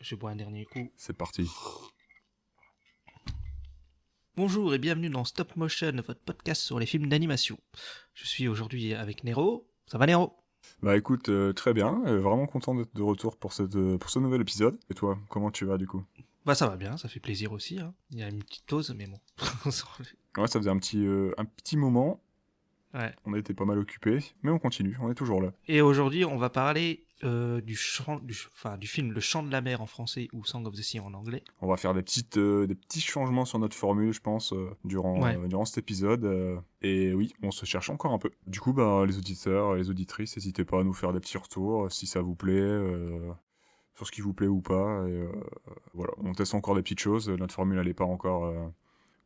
Je bois un dernier coup. C'est parti. Bonjour et bienvenue dans Stop Motion, votre podcast sur les films d'animation. Je suis aujourd'hui avec Nero. Ça va Nero? Bah écoute, très bien, vraiment content d'être de retour pour ce nouvel épisode. Et toi, comment tu vas du coup? Bah ça va bien, ça fait plaisir aussi. Hein. Il y a une petite dose, mais bon. Ouais, ça faisait un petit moment, Ouais. on a été pas mal occupés, mais on continue, on est toujours là. Et aujourd'hui, on va parler du film Le Chant de la Mer en français ou Song of the Sea en anglais. On va faire des petits changements sur notre formule, je pense, durant cet épisode. Et oui, on se cherche encore un peu. Du coup, bah, les auditeurs, les auditrices, n'hésitez pas à nous faire des petits retours, si ça vous plaît, sur ce qui vous plaît ou pas. Et voilà, on teste encore des petites choses, notre formule, elle n'est pas encore...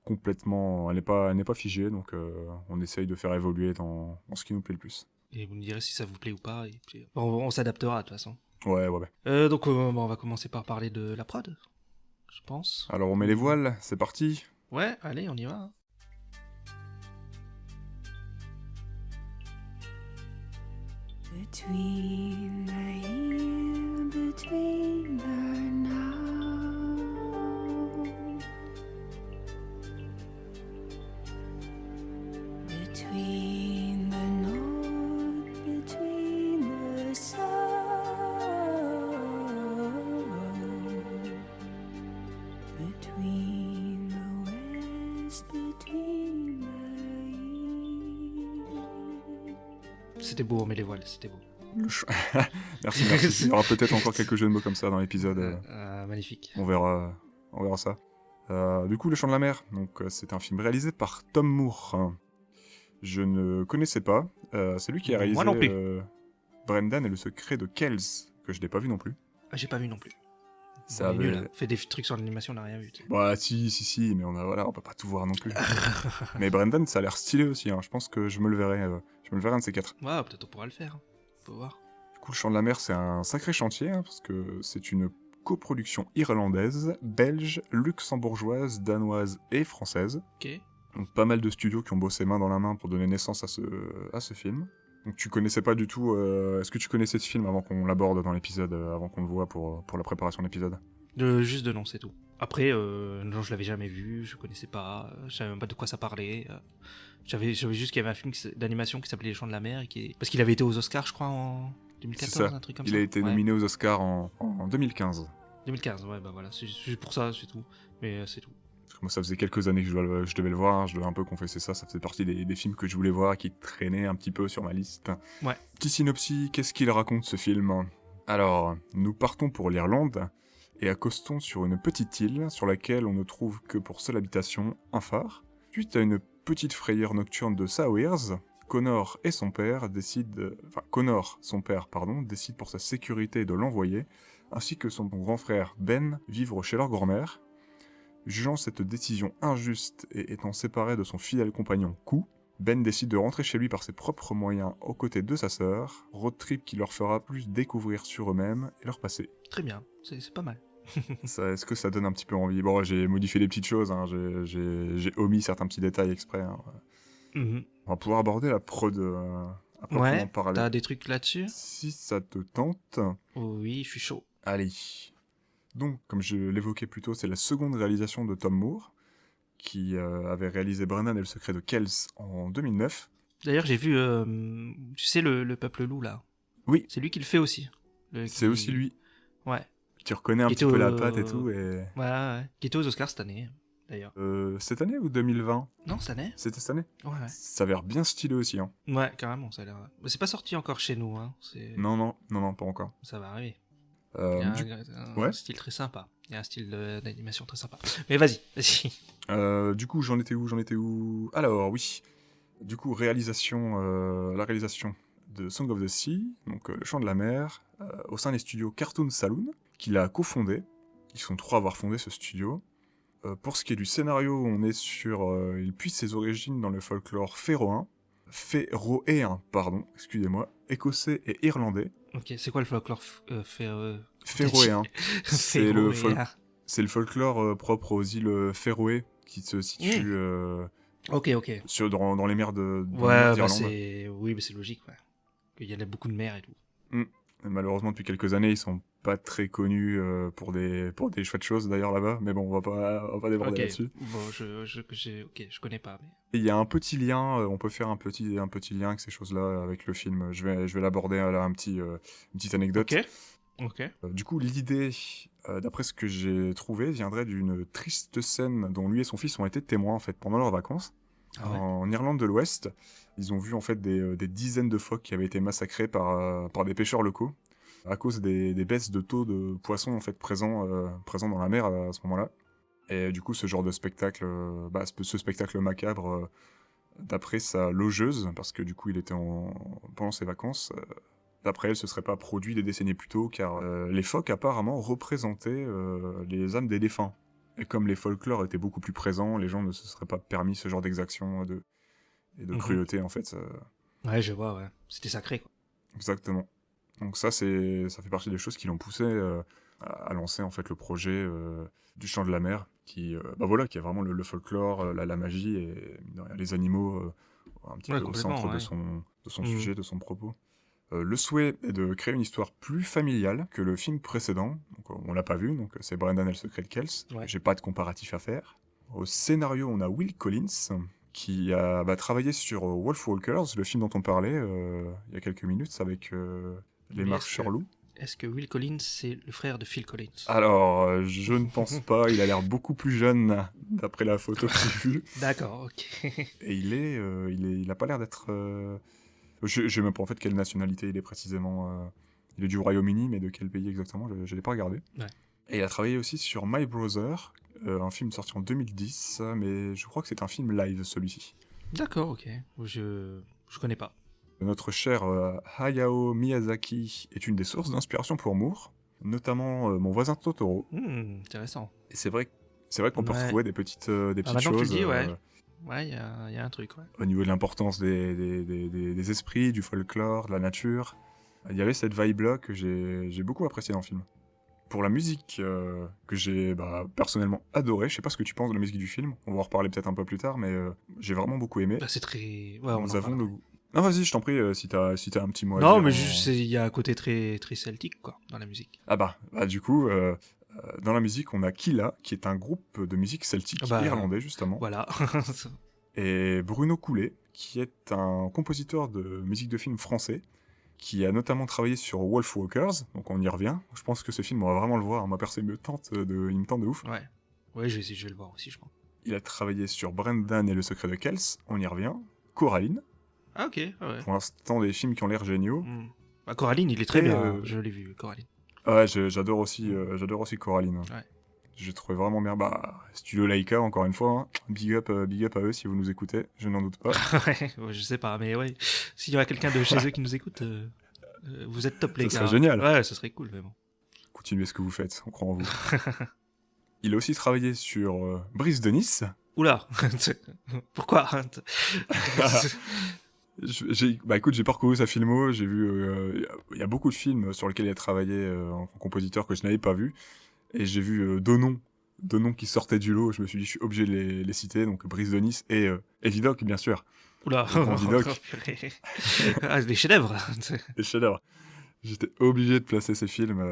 complètement, elle n'est pas figée, donc on essaye de faire évoluer dans ce qui nous plaît le plus. Et vous me direz si ça vous plaît ou pas. Et puis, on s'adaptera de toute façon. Ouais. Donc on va commencer par parler de la prod, je pense. Alors on met les voiles, c'est parti. Ouais, allez, on y va. Between the hill, between the now, between the north, between the south, between the west, between the east. C'était beau, on met les voiles, c'était beau. Merci. Il y aura peut-être encore quelques jeux de mots comme ça dans l'épisode. Magnifique. On verra ça. Du coup, Le Chant de la Mer, donc c'est un film réalisé par Tom Moore. Je ne connaissais pas. C'est lui qui a réalisé Moi non plus. Brendan et le secret de Kells, que je n'ai pas vu non plus. Ah, j'ai pas vu non plus. Ça On est avait... nul, hein. Fait des trucs sur l'animation, on n'a rien vu. Tu sais. Bah si, mais on peut pas tout voir non plus. Mais Brendan, ça a l'air stylé aussi. Hein. Je pense que je me le verrai un de ces quatre. Ouais, peut-être on pourra le faire. Hein. Faut voir. Du coup, Le Chant de la Mer, c'est un sacré chantier, hein, parce que c'est une coproduction irlandaise, belge, luxembourgeoise, danoise et française. Ok. Donc pas mal de studios qui ont bossé main dans la main pour donner naissance à ce film. Donc tu connaissais pas du tout... Est-ce que tu connaissais ce film avant qu'on l'aborde dans l'épisode, avant qu'on le voit pour la préparation de l'épisode? Juste de nom, c'est tout. Après, non, je l'avais jamais vu, je connaissais pas, je savais même pas de quoi ça parlait. J'avais juste qu'il y avait un film d'animation qui s'appelait Les Chants de la Mer, parce qu'il avait été aux Oscars, je crois, en 2014, C'est ça. un truc comme Il ça. a été nominé aux Oscars en 2015. 2015, ouais, bah voilà, c'est pour ça, c'est tout. Mais c'est tout. Parce que moi, ça faisait quelques années que je devais le voir, hein, je devais un peu confesser ça faisait partie des films que je voulais voir, qui traînaient un petit peu sur ma liste. Ouais. Petit synopsis, qu'est-ce qu'il raconte ce film? Alors, nous partons pour l'Irlande, et accostons sur une petite île sur laquelle on ne trouve que pour seule habitation un phare. Suite à une petite frayeur nocturne de Sawyers, Connor, son père, décide pour sa sécurité de l'envoyer, ainsi que son grand frère Ben, vivre chez leur grand-mère. Jugeant cette décision injuste et étant séparé de son fidèle compagnon Q, Ben décide de rentrer chez lui par ses propres moyens aux côtés de sa sœur, road trip qui leur fera plus découvrir sur eux-mêmes et leur passé. Très bien, c'est pas mal. Est-ce que ça donne un petit peu envie? Bon, j'ai modifié des petites choses, hein, j'ai omis certains petits détails exprès. Hein. On va pouvoir aborder la prod à proprement Ouais, parler. t'as des trucs là-dessus? Si ça te tente, Oui, je suis chaud. allez. Donc, comme je l'évoquais plus tôt, c'est la seconde réalisation de Tom Moore, qui avait réalisé Brennan et le secret de Kells en 2009. D'ailleurs, j'ai vu, tu sais, le Peuple Loup, là. Oui, C'est lui qui le fait aussi. c'est aussi lui. Ouais. Tu reconnais un Qui petit était peu la au- patte et tout. Et... Ouais. Qui était aux Oscars cette année, d'ailleurs. Cette année ou 2020? Non, cette année? C'était cette année. Ouais. Ça avait l'air bien stylé aussi. Hein. Ouais, carrément, ça a l'air. Mais c'est pas sorti encore chez nous, hein. Non, pas encore. Ça va arriver. Il y a un ouais. style très sympa. Il y a un style d'animation très sympa. Mais vas-y. Du coup, j'en étais où? Alors, oui. Du coup, la réalisation de Song of the Sea, donc Le Chant de la Mer, au sein des studios Cartoon Saloon, qu'il a cofondé. Ils sont trois à avoir fondé ce studio. Pour ce qui est du scénario, on est sur... il puise ses origines dans le folklore féroéen, excusez-moi, écossais et irlandais. Ok, c'est quoi le folklore Féroéen. C'est le Féroé. folklore propre aux îles Féroé, qui se situent Ok. dans les mers Ouais, d'Irlande. oui, mais c'est logique, ouais. Il y a beaucoup de mer et tout. Malheureusement, depuis quelques années, ils sont pas très connus pour des chouettes choses d'ailleurs là-bas. Mais bon, on va pas déborder Ok, là-dessus. bon, je connais pas. Mais... Et il y a un petit lien, on peut faire un petit lien avec ces choses-là avec le film. Je vais l'aborder là, une petite anecdote. Ok. Du coup, l'idée, d'après ce que j'ai trouvé, viendrait d'une triste scène dont lui et son fils ont été témoins en fait pendant leurs vacances. Ah ouais. En Irlande de l'Ouest, ils ont vu en fait des dizaines de phoques qui avaient été massacrés par des pêcheurs locaux à cause des baisses de taux de poissons en fait présents dans la mer à ce moment-là. Et du coup, ce genre de spectacle, ce spectacle macabre, d'après sa logeuse, parce que du coup, il était pendant ses vacances. D'après elle, ce serait pas produit des décennies plus tôt, car les phoques apparemment représentaient les âmes des défunts. Et comme les folklores étaient beaucoup plus présents, les gens ne se seraient pas permis ce genre d'exaction et de cruauté, en fait. Ouais, je vois, ouais. C'était sacré, quoi. Exactement. Donc ça fait partie des choses qui l'ont poussé à lancer, en fait, le projet du Chant de la Mer, qui est vraiment le folklore, la magie et mine de rien, les animaux un petit Ouais, peu au complètement, centre ouais. de son sujet, de son propos. Le souhait est de créer une histoire plus familiale que le film précédent. Donc, on l'a pas vu, donc c'est Brendan et le secret de Kells. Ouais. J'ai pas de comparatif à faire. Au scénario, on a Will Collins qui a travaillé sur Wolf Walkers, le film dont on parlait il y a quelques minutes avec les Mais marcheurs loups. Est-ce que Will Collins, c'est le frère de Phil Collins? Alors, je ne pense pas. Il a l'air beaucoup plus jeune d'après la photo que j'ai vue. D'accord, ok. Et il a pas l'air d'être. Je sais même pas en fait quelle nationalité il est précisément. Il est du Royaume-Uni, mais de quel pays exactement, je l'ai pas regardé. Ouais. Et il a travaillé aussi sur My Brother, un film sorti en 2010, mais je crois que c'est un film live celui-ci. D'accord, ok. Je connais pas. Notre cher Hayao Miyazaki est une des sources d'inspiration pour Moore, notamment Mon voisin Totoro. Intéressant. Et c'est vrai qu'on peut retrouver des petites maintenant choses. que tu le dis, ouais. Ouais, il y a un truc, ouais. Au niveau de l'importance des esprits, du folklore, de la nature. Il y avait cette vibe-là que j'ai beaucoup appréciée dans le film. Pour la musique, que j'ai personnellement adorée, je sais pas ce que tu penses de la musique du film, on va en reparler peut-être un peu plus tard, mais j'ai vraiment beaucoup aimé. Bah, c'est très... Ouais, Nous avons le... Non, vas-y, je t'en prie, si t'as un petit mot à dire. Non, mais juste, il y a un côté très, très celtique, quoi, dans la musique. Ah du coup, dans la musique, on a Killa, qui est un groupe de musique celtique irlandais, justement. Voilà. Et Bruno Coulet, qui est un compositeur de musique de film français, qui a notamment travaillé sur Wolf Walkers, donc on y revient. Je pense que ce film, on va vraiment le voir. Moi, perso, il me tente de ouf. Ouais, je vais le voir aussi, je pense. Il a travaillé sur Brendan et le secret de Kells, on y revient. Coraline. Ah, ok, ouais. Pour l'instant, des films qui ont l'air géniaux. Coraline, il est très bien, je l'ai vu, Coraline. Ouais, j'adore aussi Coraline. Ouais. J'ai trouvé vraiment bien. Studio Laika, encore une fois, hein. Big up à eux si vous nous écoutez, je n'en doute pas. Ouais, je sais pas, mais ouais. S'il y aurait quelqu'un de chez eux qui nous écoute, vous êtes top, les gars. Ça serait génial. Ouais, ça serait cool, mais bon. Continuez ce que vous faites, on croit en vous. Il a aussi travaillé sur Brise de Nice. Oula. Pourquoi? Écoute, j'ai parcouru sa filmo, j'ai vu... Il y a beaucoup de films sur lesquels il a travaillé en compositeur que je n'avais pas vu. Et j'ai vu deux noms qui sortaient du lot. Je me suis dit, je suis obligé de les citer. Donc, Brise de Nice et Vidoc, bien sûr. Oula. Vidoc. Les chefs-d'œuvre. Les chefs-d'œuvre. J'étais obligé de placer ces films.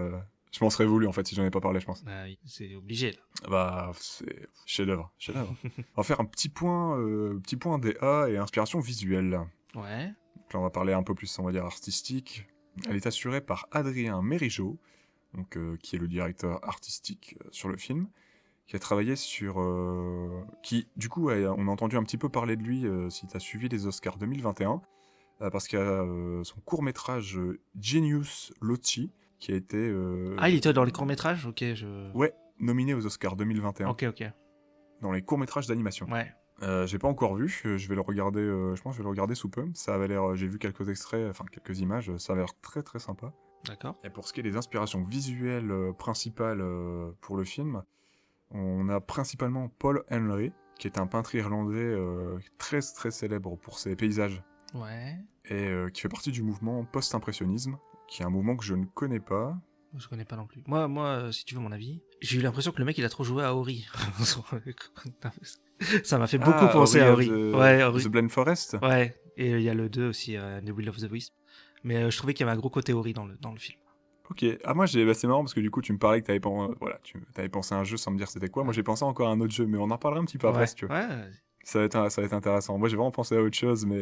Je m'en serais voulu, en fait, si j'en ai pas parlé, je pense. Ah oui, c'est obligé, là. C'est chef-d'œuvre. On va faire un petit point DA et inspiration visuelle. Ouais. Donc là, on va parler un peu plus, on va dire, artistique. Elle est assurée par Adrien Mérigeau, donc, qui est le directeur artistique sur le film, qui a travaillé sur... qui, du coup, on a entendu un petit peu parler de lui si tu as suivi les Oscars 2021, parce qu'il y a son court-métrage Genius Loci, qui a été... il était dans les courts-métrages? Ok, Ouais, nominé aux Oscars 2021. Ok. Dans les courts-métrages d'animation. Ouais. J'ai pas encore vu, je vais le regarder, je pense que je vais le regarder sous peu. Ça avait l'air, j'ai vu quelques extraits, enfin quelques images, ça avait l'air très très sympa. D'accord. Et pour ce qui est des inspirations visuelles principales pour le film, on a principalement Paul Henry, qui est un peintre irlandais très très célèbre pour ses paysages. Ouais. Et qui fait partie du mouvement post-impressionnisme, qui est un mouvement que je ne connais pas. Je connais pas non plus. Moi, si tu veux mon avis, j'ai eu l'impression que le mec il a trop joué à Ori. Ça m'a fait beaucoup penser à Ori. Ouais, Ori. The Blind Forest. Ouais, et il y a le 2 aussi, The Will of the Wisp. Mais je trouvais qu'il y avait un gros côté Ori dans le film. Ok. Ah, moi, c'est marrant parce que du coup, tu me parlais que t'avais pensé à un jeu sans me dire c'était quoi. Moi, j'ai pensé encore à un autre jeu, mais on en parlera un petit peu après Ouais, si tu veux. ouais, Ça va être intéressant. Moi, j'ai vraiment pensé à autre chose, mais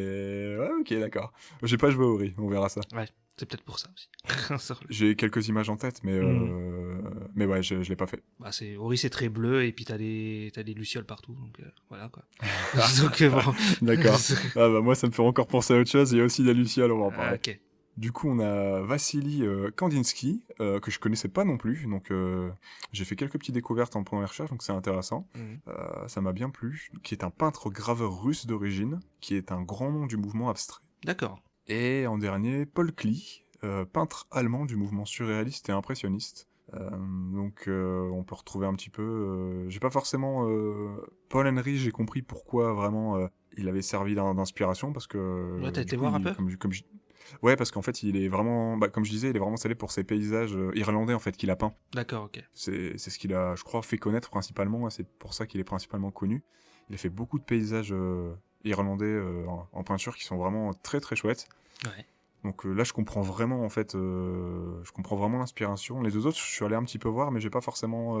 ouais, ok, d'accord. J'ai pas joué au Ori, on verra ça. ouais. C'est peut-être pour ça aussi. Sur le- J'ai quelques images en tête, mais ouais, je l'ai pas fait. Bah, Ori, c'est très bleu et puis t'as des lucioles partout, donc voilà quoi. Donc bon. D'accord. Ah bah moi, ça me fait encore penser à autre chose. Il y a aussi des lucioles, on va en parler. Ok. Du coup, on a Vassili Kandinsky, que je connaissais pas non plus, donc j'ai fait quelques petites découvertes en première recherche, donc c'est intéressant. Mhm. Ça m'a bien plu, qui est un peintre graveur russe d'origine, qui est un grand nom du mouvement abstrait. D'accord. Et en dernier, Paul Klee, peintre allemand du mouvement surréaliste et impressionniste. Donc on peut retrouver un petit peu... j'ai pas forcément... Paul Henry, j'ai compris pourquoi vraiment il avait servi d'inspiration, parce que... Ouais, t'as du été coup, voir un peu? Ouais, parce qu'en fait, il est vraiment... Bah, comme je disais, il est vraiment célèbre pour ses paysages irlandais, en fait, qu'il a peints. D'accord, ok. C'est ce qu'il a, je crois, fait connaître principalement, et c'est pour ça qu'il est principalement connu. Il a fait beaucoup de paysages irlandais en peinture qui sont vraiment très très chouettes. Ouais. Donc là, je comprends vraiment, en fait, je comprends vraiment l'inspiration. Les deux autres, je suis allé un petit peu voir, mais j'ai pas forcément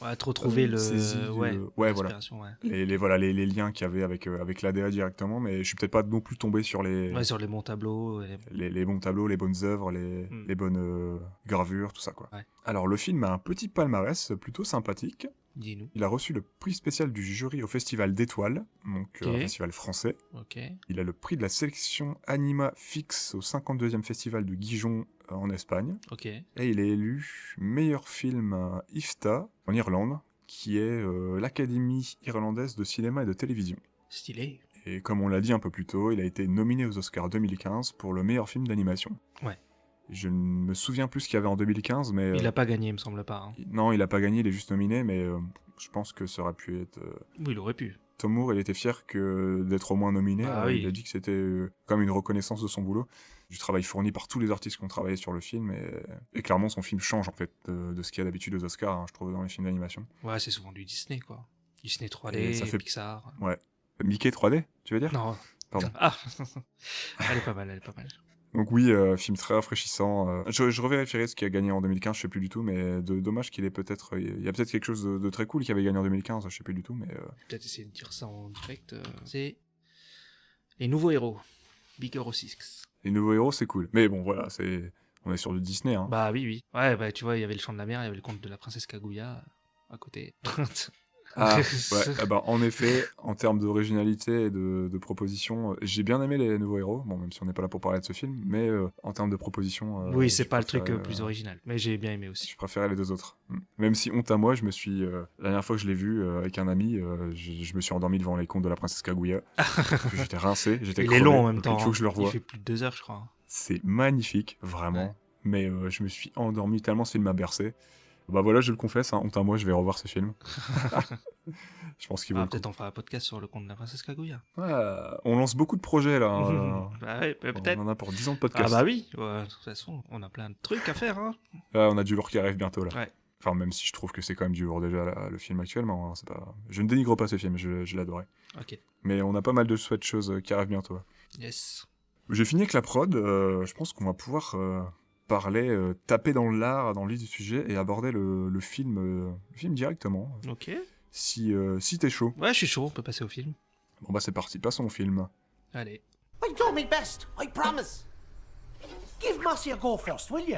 Ouais, trop trouver saisi ouais, ouais, voilà. l'inspiration, ouais. Les liens qu'il y avait avec l'ADA directement, mais je suis peut-être pas non plus tombé sur Ouais, sur les bons tableaux. les bons tableaux, les bonnes œuvres, les bonnes gravures, tout ça, quoi. Ouais. Alors, le film a un petit palmarès plutôt sympathique. Dis-nous. Il a reçu le prix spécial du jury au Festival d'Étoiles, donc Ok. un festival français. Ok. Il a le prix de la sélection Anima Fix au 52e Festival de Dijon en Espagne. Ok. Et il est élu meilleur film IFTA en Irlande, qui est l'Académie irlandaise de cinéma et de télévision. Stylé. Et comme on l'a dit un peu plus tôt, il a été nominé aux Oscars 2015 pour le meilleur film d'animation. Ouais. Je ne me souviens plus ce qu'il y avait en 2015, mais... Il a pas gagné, il me semble pas. Hein. Non, il a pas gagné, il est juste nominé, mais je pense que ça aurait pu être... Oui, il aurait pu. Tom Moore, il était fier d'être au moins nominé. Bah oui. Il a dit que c'était comme une reconnaissance de son boulot, du travail fourni par tous les artistes qui ont travaillé sur le film. Et clairement, son film change en fait de ce qu'il y a d'habitude aux Oscars, hein, je trouve, dans les films d'animation. Ouais, c'est souvent du Disney, quoi. Disney 3D, Et ça fait- Pixar. Ouais. Mickey 3D, tu veux dire? Non. Pardon. Ah Elle est pas mal, elle est pas mal. Donc oui, film très rafraîchissant. Je revérifierai ce qui a gagné en 2015, je sais plus du tout, mais dommage qu'il ait peut-être... Il y a peut-être quelque chose de très cool qui avait gagné en 2015, je sais plus du tout, mais... Peut-être essayer de dire ça en direct. C'est les nouveaux héros. Big Hero 6. Les nouveaux héros, c'est cool. Mais bon, voilà, on est sur du Disney, hein. Bah oui, oui. Ouais, bah tu vois, il y avait le chant de la mer, il y avait le conte de la princesse Kaguya à côté. Ah, ouais, ah bah, en effet, en termes d'originalité et de proposition, j'ai bien aimé les nouveaux héros, bon, même si on n'est pas là pour parler de ce film, mais en termes de proposition... Oui, c'est je pas le truc préférais, plus original, mais j'ai bien aimé aussi. je préférais les deux autres. Même si, honte à moi, la dernière fois que je l'ai vu avec un ami, je me suis endormi devant les contes de la princesse Kaguya. J'étais rincé, j'étais Il crevé, est long en même donc temps. il faut que je le Il revoie. fait plus de 2 heures, je crois. C'est magnifique, vraiment. Ouais. Mais je me suis endormi tellement ce film m'a bercé. Bah voilà, je le confesse, hein, honte à moi, je vais revoir ce film. Je pense qu'il vaut le coup. Peut-être on fera un podcast sur le conte de la princesse Kaguya. On lance beaucoup de projets là. Bah ouais, peut-être. On en a pour 10 ans de Ah podcast. bah oui, ouais, de toute façon, on a plein de trucs à faire. Hein. On a du lourd qui arrive bientôt là. Ouais. Enfin, même si je trouve que c'est quand même du lourd déjà le film actuellement. Hein, c'est pas... Je ne dénigre pas ce film, je l'adorais. Ok. Mais on a pas mal de chouettes choses qui arrivent bientôt. Yes. J'ai fini avec la prod. Je pense qu'on va pouvoir parler, taper dans l'art, dans le vif du sujet et aborder le film directement. Ok. Si t'es chaud. Ouais, je suis chaud, on peut passer au film. Bon bah c'est parti, passons au film. Allez. I do my best, I promise. Give Mossy a go first, will you?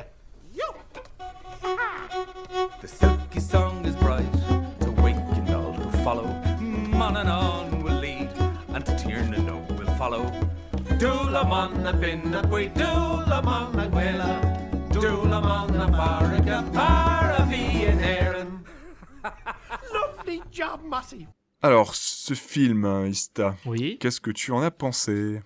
The silky song is bright, to wake and all to follow. Man and on will lead, and to turn and no will follow. Dula man a bin a bui, dula man a gwela, dula man a farriga, paravi in Erin. Lovely job, Mossy. Alors, ce film, Ista, Oui. qu'est-ce que tu en as pensé?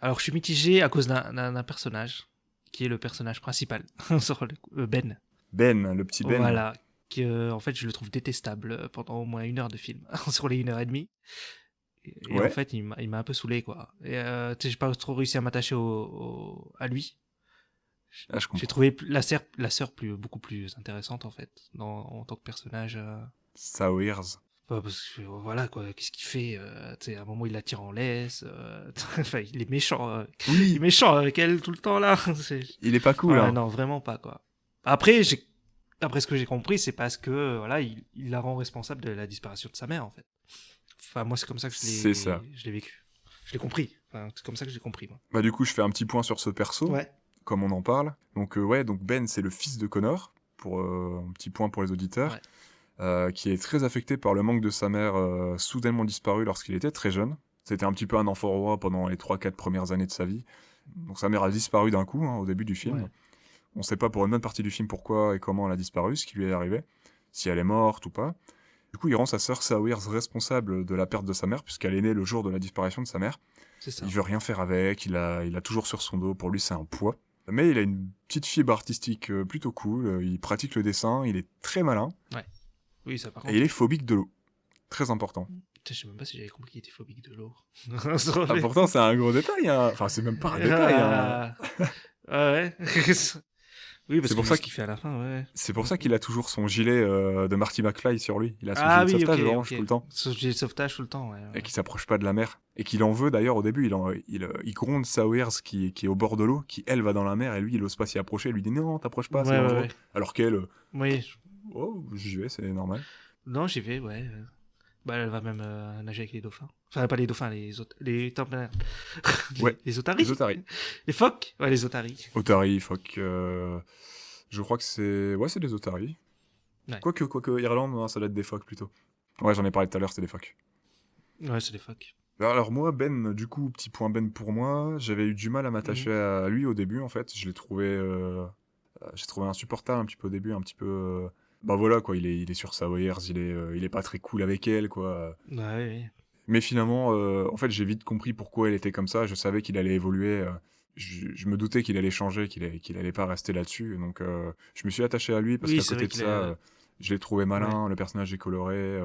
Alors, je suis mitigé à cause d'un personnage, qui est le personnage principal, sur Ben. Ben, le petit Ben. Voilà. En fait, je le trouve détestable pendant au moins 1 heure de film, sur les 1h30. Et Ouais. en fait, il m'a un peu saoulé, quoi. Et tu sais, j'ai pas trop réussi à m'attacher à lui. Ah, je comprends. J'ai trouvé la sœur beaucoup plus intéressante, en fait, en tant que personnage. Sawyers. Enfin, parce que voilà quoi, qu'est-ce qu'il fait tu sais, à un moment il la tire en laisse. Enfin, il est méchant. Il Oui, est méchant avec elle tout le temps là. il est pas cool. Ouais, Hein. non, vraiment pas quoi. Après, après ce que j'ai compris, c'est parce que voilà, il la rend responsable de la disparition de sa mère en fait. Enfin, moi c'est comme ça que C'est ça. je l'ai vécu. Je l'ai compris. Enfin, c'est comme ça que j'ai compris moi. Bah, du coup, je fais un petit point sur ce perso, Ouais. comme on en parle. Donc, ouais, donc Ben, c'est le fils de Connor, pour un petit point pour les auditeurs, qui est très affecté par le manque de sa mère soudainement disparue lorsqu'il était très jeune. C'était un petit peu un enfant roi pendant les 3-4 premières années de sa vie. Donc, sa mère a disparu d'un coup, au début du film. Ouais. On ne sait pas pour une bonne partie du film pourquoi et comment elle a disparu, ce qui lui est arrivé, si elle est morte ou pas. Du coup, il rend sa sœur Sawyers responsable de la perte de sa mère, puisqu'elle est née le jour de la disparition de sa mère. C'est ça. Il veut rien faire avec, il a toujours sur son dos, pour lui c'est un poids. Mais il a une petite fibre artistique plutôt cool, il pratique le dessin, il est très malin, Oui, ça par et contre. il est phobique de l'eau. Très important. Putain, je sais même pas si j'avais compris qu'il était phobique de l'eau. Ah, pourtant c'est un gros détail, hein. Enfin c'est même pas un détail. Hein. Ouais. Oui, parce C'est pour que ça ce qu'il fait à la fin, ouais. C'est pour ça qu'il a toujours son gilet de Marty McFly sur lui. Il a son Ah gilet de oui, sauvetage ok, orange ok. tout le temps. Son gilet de sauvetage tout le temps, ouais. Et qui s'approche pas de la mer. Et qu'il en veut d'ailleurs au début, il gronde Sawyers qui est au bord de l'eau, qui elle va dans la mer et lui il ose pas s'y approcher, il lui dit non, t'approches pas, c'est Ouais, dangereux. ouais. Alors qu'elle, Oui. oh j'y vais, c'est normal. Non, j'y vais, ouais. Bah, elle va même nager avec les dauphins. Enfin, pas les dauphins, les Ouais, les otaries. Les otaries. Les phoques. Ouais, les otaries. Otaries, phoques, je crois que c'est... Ouais, c'est des otaries. Ouais. Quoique, Irlande, non, ça doit être des phoques plutôt. Ouais, j'en ai parlé tout à l'heure, c'est des phoques. Ouais, c'est des phoques. Alors moi, Ben, du coup, petit point Ben pour moi, j'avais eu du mal à m'attacher à lui au début, en fait. Je l'ai trouvé... j'ai trouvé insupportable un petit peu au début, un petit peu... Bah voilà, quoi, il est sur Sawyers, il est pas très cool avec elle, quoi. Ouais, ouais. Mais finalement, en fait, j'ai vite compris pourquoi elle était comme ça. Je savais qu'il allait évoluer. Je me doutais qu'il allait changer, qu'il allait pas rester là-dessus. Donc, je me suis attaché à lui parce Oui, qu'à c'est côté vrai de qu'il ça, est- je l'ai trouvé malin. Le personnage est coloré.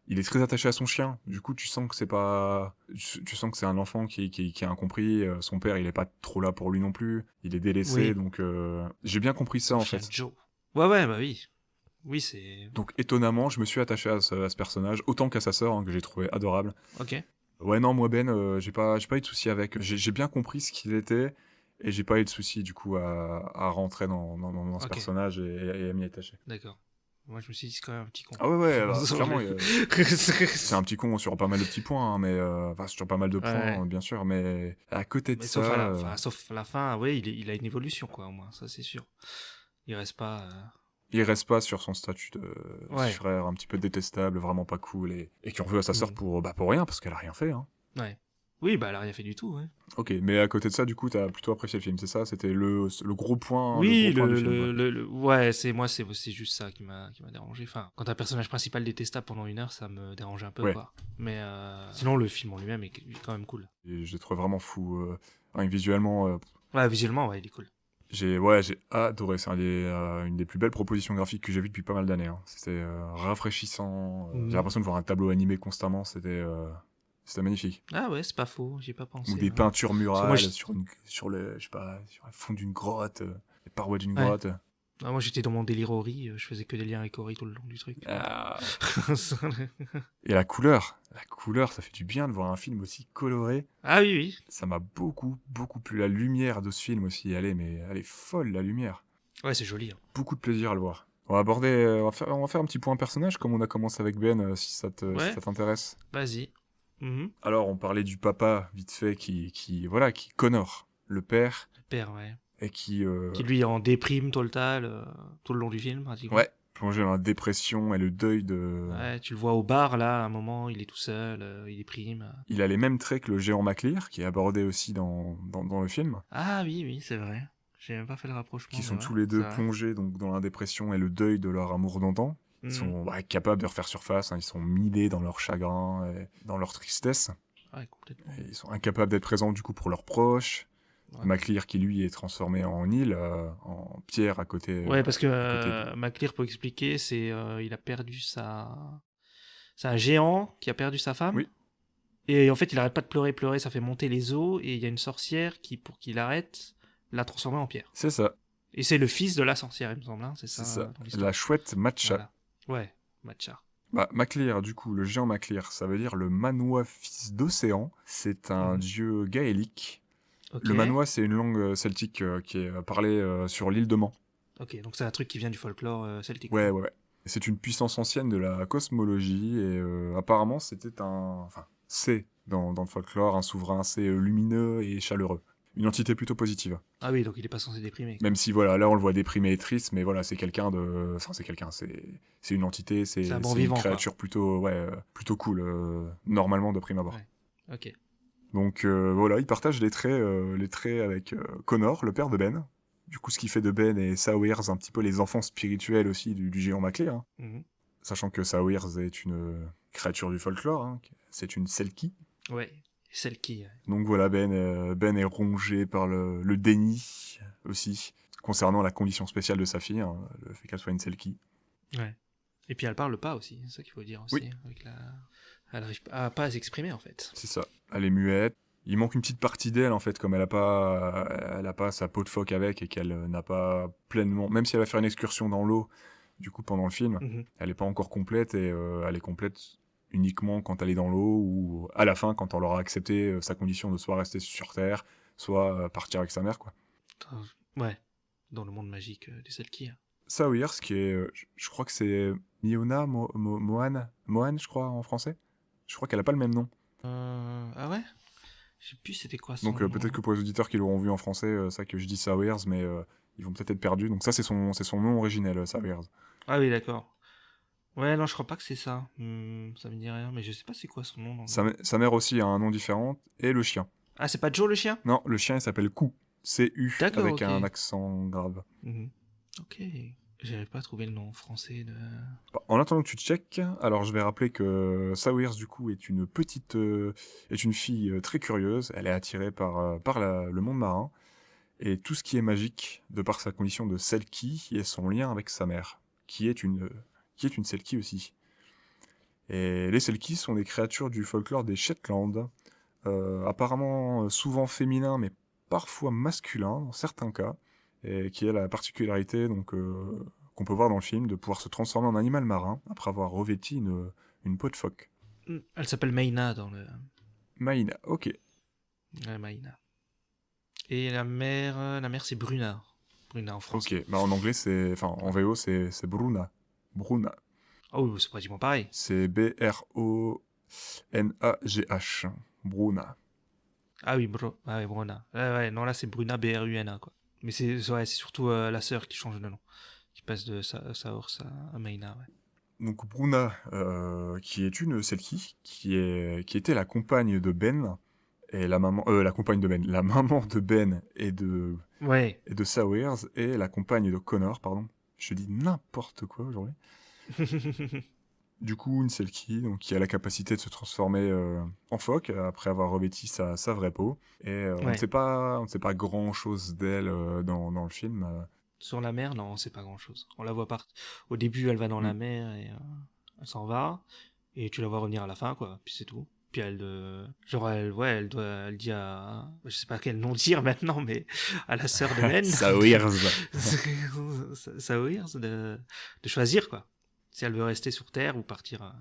Il est très attaché à son chien. Du coup, tu sens que c'est pas, tu sens que c'est un enfant qui a incompris. Son père, il est pas trop là pour lui non plus. Il est délaissé. Oui. Donc, j'ai bien compris ça en Chien fait. Joe. Ouais, ouais, bah oui. Oui, c'est... Donc, étonnamment, je me suis attaché à ce personnage autant qu'à sa sœur, que j'ai trouvé adorable. Ok. Ouais, non, moi, Ben, j'ai pas eu de souci avec. J'ai bien compris ce qu'il était, et j'ai pas eu de souci, du coup, à rentrer dans ce Ok. personnage et à m'y attacher. D'accord. Moi, je me suis dit, c'est quand même un petit con. Ah ouais, bah, clairement, c'est C'est un petit con sur pas mal de petits points, hein, mais... Enfin, sur pas mal de points, Ouais. bien sûr, mais à côté de Mais ça... sauf à la fin, ouais, il a une évolution, quoi, au moins, ça c'est sûr. Il reste pas... il reste pas sur son statut de Ouais. frère un petit peu détestable, vraiment pas cool, et qui en veut à sa sœur pour rien, parce qu'elle a rien fait, hein. Ouais. Oui, bah elle a rien fait du tout, ouais. Ok, mais à côté de ça, du coup, t'as plutôt apprécié le film, c'est ça? C'était le gros point, Oui, le gros point du film, quoi. ouais, c'est juste ça qui m'a dérangé. Enfin, quand un personnage principal détestable pendant 1 heure, ça me dérange un peu, Ouais. quoi. Mais sinon, le film en lui-même est quand même cool. Et je le trouve vraiment fou. Rien que visuellement, Ouais, visuellement, ouais, il est cool. j'ai adoré. C'est une des plus belles propositions graphiques que j'ai vues depuis pas mal d'années, hein. C'était rafraîchissant. J'ai l'impression de voir un tableau animé constamment. C'était magnifique. Ah ouais, c'est pas faux, j'y ai pas pensé. Ou des ouais. peintures murales moi, sur le fond d'une grotte, les parois d'une Ouais. grotte. Ah, moi, j'étais dans mon délire Ori, je faisais que des liens avec Ori tout le long du truc. Ah. Et la couleur, ça fait du bien de voir un film aussi coloré. Ah oui, oui. Ça m'a beaucoup, beaucoup plu. La lumière de ce film aussi, elle est folle, la lumière. Ouais, c'est joli. Hein. Beaucoup de plaisir à le voir. On va aborder, on va faire un petit point personnage comme on a commencé avec Ben, si ça t'intéresse. Vas-y. Mhm. Alors, on parlait du papa, vite fait, qui Connor, le père, Le père, ouais. et qui Qui lui est en déprime totale tout le long du film, pratiquement. ouais, plongé dans la dépression et le deuil de... Ouais, tu le vois au bar, là, à un moment, il est tout seul, il déprime. Il a les mêmes traits que le géant McLear, qui est abordé aussi dans le film, Ah oui, oui, c'est vrai. J'ai même pas fait le rapprochement. qui sont mais ouais, tous les deux c'est vrai. plongés donc, dans la dépression et le deuil de leur amour d'antan. Ils Mhm. sont capables de refaire surface, hein, ils sont millés dans leur chagrin et dans leur tristesse. Ouais, complètement. Et ils sont incapables d'être présents du coup pour leurs proches. Ouais. McLear qui lui est transformé en île, en pierre à côté. Ouais, parce que à côté McLear, pour expliquer, c'est il a perdu sa... C'est un géant qui a perdu sa femme. Oui. Et en fait, il arrête pas de pleurer, ça fait monter les eaux, et il y a une sorcière qui, pour qu'il arrête, l'a transformé en pierre. C'est ça, Et c'est le fils de la sorcière, il me semble, hein, c'est c'est ça, ça. dans l'histoire. La chouette Matcha. Voilà. Ouais, Matcha. Bah, Maclear, du coup, le géant Maclear, ça veut dire le Manois fils d'océan. C'est un dieu gaélique. Ok. Le Manois, c'est une langue celtique qui est parlée sur l'île de Man. Ok, donc c'est un truc qui vient du folklore celtique. Ouais, quoi. ouais, ouais. C'est une puissance ancienne de la cosmologie et apparemment, c'est dans le folklore un souverain assez lumineux et chaleureux. Une entité plutôt positive. Ah oui, donc il est pas censé déprimer. Même si, voilà, là, on le voit déprimé et triste, mais voilà, c'est quelqu'un de... Enfin, c'est une entité, C'est un bon c'est une vivant, quoi. créature plutôt, plutôt cool, normalement, de prime abord. Ouais. Ok. Donc, voilà, il partage les traits avec Connor, le père de Ben. Du coup, ce qui fait de Ben et Sawyers un petit peu les enfants spirituels aussi du géant Maclear. Hein. Mhm. Sachant que Sawyers est une créature du folklore, hein. C'est une Selkie. Ouais, celle qui. Donc voilà, Ben est rongé par le déni aussi, concernant la condition spéciale de sa fille, hein, le fait qu'elle soit une Selkie. Ouais. Et puis elle parle pas aussi, c'est ça qu'il faut dire aussi. Oui. Avec elle arrive pas à s'exprimer en fait. C'est ça, elle est muette. Il manque une petite partie d'elle en fait, comme elle a pas sa peau de phoque avec et qu'elle n'a pas pleinement, même si elle va faire une excursion dans l'eau, du coup pendant le film, Mhm. elle est pas encore complète et elle est complète uniquement quand elle est dans l'eau ou à la fin quand on aura accepté sa condition de soit rester sur Terre, soit partir avec sa mère quoi. Ouais, dans le monde magique des Selkie. Sawyers, qui est, je crois que c'est Miona, Mohan, je crois en français. Je crois qu'elle a pas le même nom. Ah ouais. Je sais plus c'était quoi son Donc nom. peut-être que pour les auditeurs qui l'auront vu en français, ça que je dis Sawyers, mais ils vont peut-être être perdus. Donc ça c'est son nom originel, Sawyers. Ah oui, d'accord. Ouais, non, je crois pas que c'est ça. Ça me dit rien, mais je sais pas c'est quoi son nom. Sa mère aussi a un nom différent et le chien. Ah, c'est pas Joe le chien? Non, le chien il s'appelle Ku, C-U, D'accord, avec ok. un accent grave. Mhm. Ok. J'arrive pas à trouver le nom français de. Bah, en attendant que tu checkes, alors je vais rappeler que Sawyers du coup est une fille très curieuse. Elle est attirée par le monde marin et tout ce qui est magique de par sa condition de Selkie et son lien avec sa mère, qui est une Selkie aussi. Et les Selkies sont des créatures du folklore des Shetland, apparemment souvent féminins mais parfois masculins dans certains cas, et qui a la particularité donc qu'on peut voir dans le film de pouvoir se transformer en animal marin après avoir revêti une peau de phoque. Elle s'appelle Maïna dans le. Maïna, ok. Ouais, Maïna. Et la mère c'est Bruna. Bruna en français. Ok, bah en anglais en VO c'est Bruna. Bruna. Oh, oui, c'est pratiquement pareil. C'est B-R-O-N-A-G-H. Bruna. Ah oui, Bruna. Ouais, non, là c'est Bruna, B-R-U-N-A, quoi. Mais c'est surtout la sœur qui change de nom. Qui passe de Saors à Maïna, ouais. Donc Bruna, qui est une Selkie, qui était la compagne de Ben, et la maman de Ben et de Sawyers, et la compagne de Connor, pardon. Je dis n'importe quoi aujourd'hui. Du coup, une Selkie donc, qui a la capacité de se transformer en phoque après avoir revêti sa vraie peau. Et on ne sait pas grand-chose d'elle dans le film. Sur la mer, non, c'est pas grand-chose. On la voit au début, elle va dans la mer et elle s'en va. Et tu la vois revenir à la fin, quoi. Puis c'est tout. Puis elle dit à... Je sais pas quel nom dire maintenant, mais à la sœur de Ben. Sawyers. Sawyers de choisir, quoi. Si elle veut rester sur Terre ou partir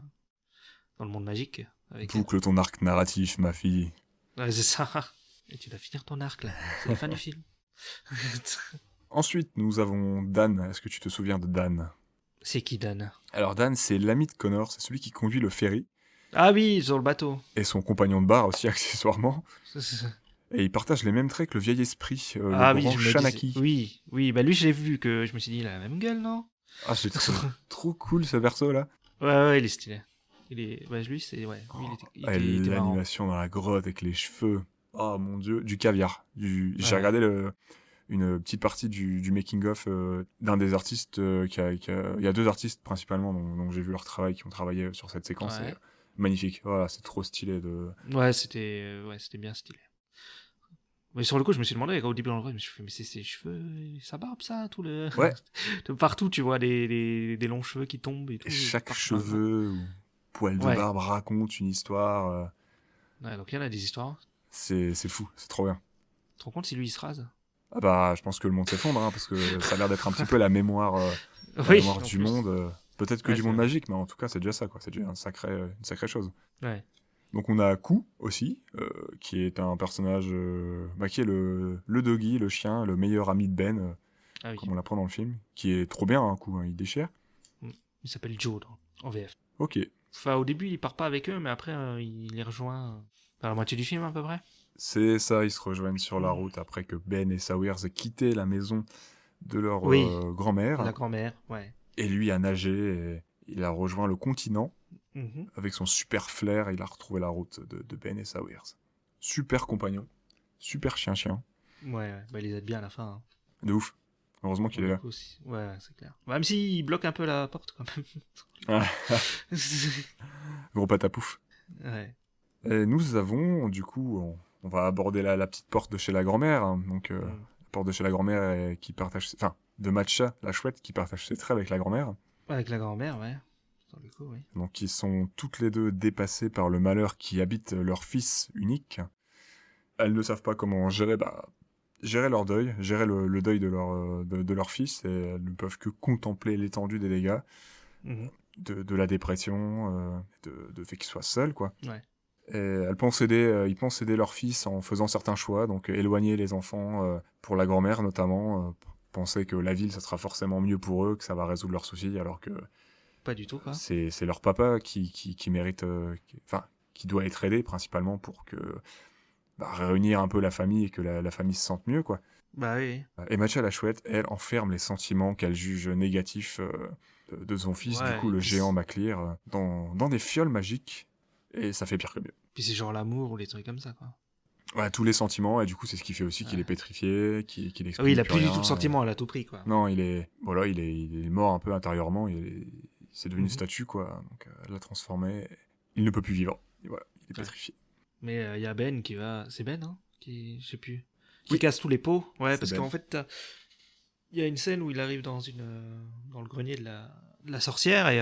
dans le monde magique. Boucle ton arc narratif, ma fille. Ouais, c'est ça. Et tu vas finir ton arc, là. C'est la fin du film. Ensuite, nous avons Dan. Est-ce que tu te souviens de Dan? C'est qui, Dan? Alors Dan, c'est l'ami de Connor, c'est celui qui conduit le ferry. Ah oui, sur le bateau. Et son compagnon de bar aussi, accessoirement. Et il partage les mêmes traits que le vieil esprit, le grand Shanaki. Oui, bah lui, je l'ai vu, que je me suis dit, il a la même gueule, non? Ah, c'est trop cool, ce perso-là. Ouais, il est stylé. Lui, c'est... Ouais, il était l'animation dans la grotte avec les cheveux. Oh mon dieu, du caviar. J'ai regardé une petite partie du making-of d'un des artistes. Il y a deux artistes principalement dont j'ai vu leur travail, qui ont travaillé sur cette séquence. Ouais. Magnifique, voilà, c'est trop stylé Ouais, c'était bien stylé. Mais sur le coup, je me suis demandé, au début on le voit, je me suis fait, mais c'est ses cheveux, sa barbe, ça, tout le... Ouais. Partout, tu vois des longs cheveux qui tombent et tout. Et chaque cheveu ou poil de barbe raconte une histoire. Ouais, donc il y en a des histoires. C'est fou, c'est trop bien. Tu te rends compte si lui il se rase? Ah bah, je pense que le monde s'effondre, parce que ça a l'air d'être un petit peu la mémoire, du monde. Peut-être que Ouais, du c'est monde vrai. magique, mais en tout cas, c'est déjà ça, quoi. C'est déjà une sacrée chose. Ouais. Donc on a Kou aussi, qui est un personnage, qui est le doggy, le chien, le meilleur ami de Ben, Ah oui. comme on l'apprend dans le film, qui est trop bien, Kou, hein, il déchire. Il s'appelle Joe en VF. Ok, Enfin, au début, il part pas avec eux, mais après, il les rejoint à la moitié du film, à peu près. c'est ça, ils se rejoignent sur la Mm. route après que Ben et Sawyers aient quitté la maison de leur Oui. grand-mère, La grand-mère, ouais. et lui a nagé, et il a rejoint le continent. Mhm. Avec son super flair, il a retrouvé la route de Ben et Sawyers. Super compagnon, super chien-chien, Ouais. Bah, il les aide bien à la fin. Hein. de ouf. Heureusement qu'il est Pour là. le coup aussi. Ouais, c'est clair. Même s'il bloque un peu la porte, quand Ah, même. gros patapouf. Ouais. Et nous avons, du coup, on va aborder la petite porte de chez la grand-mère. Hein. Donc, Mm. la porte de chez la grand-mère qui partage... Enfin, de Matcha, la chouette, qui partage ses traits avec la grand-mère. Avec la grand-mère, ouais. Dans le coup, oui. Donc, ils sont toutes les deux dépassées par le malheur qui habite leur fils unique. Elles ne savent pas comment gérer leur deuil, gérer le deuil de leur fils, et elles ne peuvent que contempler l'étendue des dégâts, Mhm. de la dépression, de fait qu'ils soient seuls, quoi. Ouais. Et ils pensent aider leur fils en faisant certains choix, donc éloigner les enfants pour la grand-mère notamment, penser que la ville, ça sera forcément mieux pour eux, que ça va résoudre leurs soucis, alors que Pas du tout, quoi. c'est leur papa qui mérite, qui doit être aidé principalement pour que réunir un peu la famille et que la famille se sente mieux, quoi. Bah oui. Et Matcha la chouette, elle, enferme les sentiments qu'elle juge négatifs de son fils, Ouais, du coup le et puis géant Maclear, dans des fioles magiques, et ça fait pire que mieux. Puis c'est genre l'amour ou les trucs comme ça, quoi. Ouais, tous les sentiments, et du coup c'est ce qui fait aussi qu'il Ouais. est pétrifié, qu'il Ah exprime oui, il a plus plus du rien, tout de sentiments, elle a tout pris, quoi. Non, il est mort un peu intérieurement, c'est devenu une Mhm. statue, quoi, donc elle l'a transformé, il ne peut plus vivre, et voilà, il est Ouais. pétrifié. Mais il y a Ben qui va... C'est Ben, hein je sais plus. Qui Oui. casse tous les pots. Ouais, C'est parce Ben. qu'en fait, il y a une scène où il arrive dans le grenier de la sorcière, et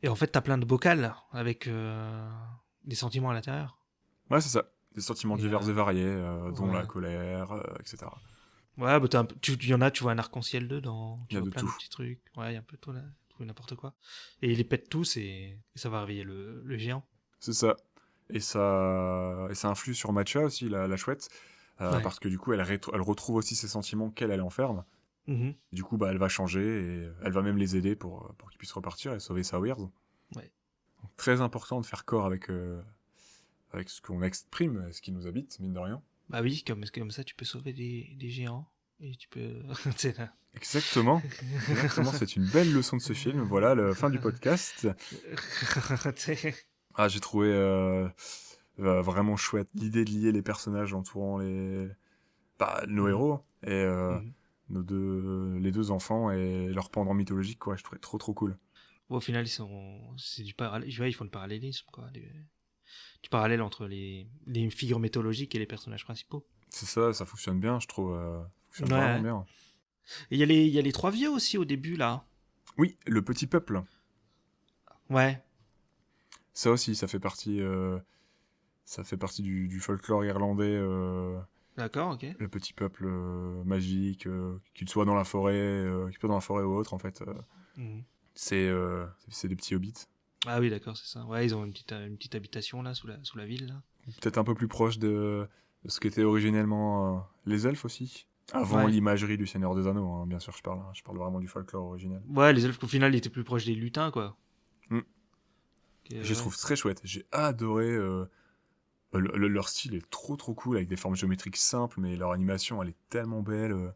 en fait, t'as plein de bocals avec des sentiments à l'intérieur. Ouais, c'est ça, des sentiments Et, divers et variés, dont ouais. la colère, etc. Ouais, bah il y en a, tu vois un arc-en-ciel dedans, Il y tu a vois de plein tout. de petits trucs. Ouais, il y a un peu tout, là, tout et n'importe quoi. Et il les pète tous, et ça va réveiller le géant. C'est ça. Et ça influe sur Matcha aussi, la chouette, Ouais. parce que du coup, elle retrouve aussi ses sentiments elle enferme. Mhm. Du coup, elle va changer et elle va même les aider pour qu'ils puissent repartir et sauver Sawyers. Ouais. Donc, très important de faire corps avec ce qu'on exprime, ce qui nous habite, mine de rien. Bah oui, comme ça, tu peux sauver des géants. Et tu peux... C'est là. Exactement. Exactement, c'est une belle leçon de ce film. Voilà, la fin du podcast. Ah, j'ai trouvé vraiment chouette l'idée de lier les personnages entourant nos Mhm. héros et Mhm. les deux enfants et leur pendant mythologique, quoi. Je trouvais trop cool. Bon, au final, c'est du ils font le parallélisme, quoi. Du parallèle entre les figures mythologiques et les personnages principaux. C'est ça fonctionne bien, je trouve. Ça fonctionne Ouais. vraiment bien. Et il y a les trois vieux aussi au début, là. Oui, le petit peuple. Ouais. Ça aussi, ça fait partie du folklore irlandais. D'accord, ok. Le petit peuple magique, qu'il soit dans la forêt, ou autre, en fait. Mhm. C'est des petits hobbits. Ah oui, d'accord, c'est ça. Ouais, ils ont une petite habitation, là, sous la ville, là. Peut-être un peu plus proche de ce qu'étaient originellement les elfes aussi. Avant Ouais. l'imagerie du Seigneur des Anneaux, hein, bien sûr, je parle vraiment du folklore original. Ouais, les elfes, au final, ils étaient plus proches des lutins, quoi. Mm. Que, Je les trouve très chouettes. J'ai adoré. Leur style est trop cool, avec des formes géométriques simples, mais leur animation, elle est tellement belle.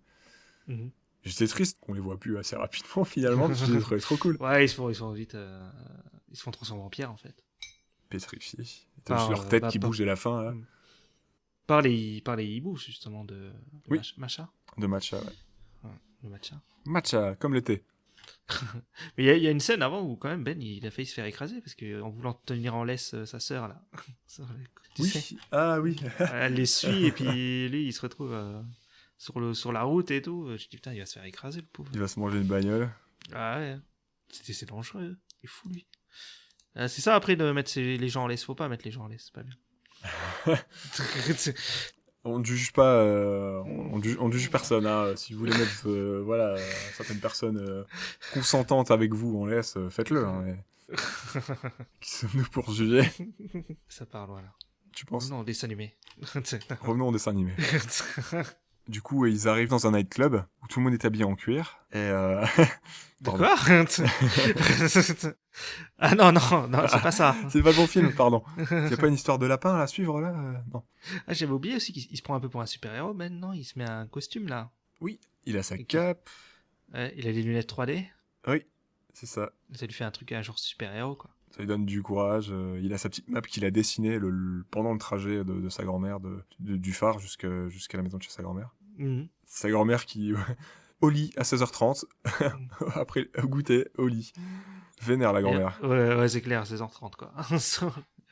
Mhm. J'étais triste qu'on les voit plus assez rapidement, finalement, parce que je les trouvais trop cool. Ouais, ils se font vite... Ils se font transformer en pierre, en fait. Pétrifiés. T'as Par, juste leur tête bah, qui par- bouge à la fin, là, Mm. Par les hiboux, justement, de Oui. Matcha. de Matcha, ouais. Ouais, le Matcha. Matcha, comme l'été. Mais il y a une scène avant où, quand même, Ben, il a failli se faire écraser, parce qu'en voulant tenir en laisse sa sœur, là. Tu sais, Ah oui. elle les suit, et puis lui, il se retrouve sur la route et tout. Je dis, putain, il va se faire écraser, le pauvre. Il va se manger une bagnole. Ah ouais, c'est dangereux, il est fou, lui. C'est ça, après, de mettre les gens en laisse. Faut pas mettre les gens en laisse, c'est pas bien. On ne juge pas, on ne juge personne. Hein. Si vous voulez mettre certaines personnes consentantes avec vous en laisse, faites-le. Hein, mais... Qui sommes-nous pour juger? Ça parle, voilà. Tu penses? Non, dessin animé. Revenons au dessin animé. Du coup, ils arrivent dans un nightclub où tout le monde est habillé en cuir. Et De quoi? Ah non, c'est pas ça. c'est pas le bon film, pardon. Y a pas une histoire de lapin à suivre là? Non. Ah, j'avais oublié aussi qu'il se prend un peu pour un super-héros maintenant. Il se met un costume là. Oui, il a sa Ok. cape. Ouais, il a des lunettes 3D. Oui, c'est ça. Ça lui fait un truc, un genre super-héros quoi. Ça lui donne du courage. Il a sa petite map qu'il a dessinée pendant le trajet de sa grand-mère, du phare jusqu'à la maison de chez sa grand-mère. Mhm. Sa grand-mère qui, au lit à 16h30, après goûter au lit. Vénère la grand-mère. Ouais, c'est clair, 16h30 quoi.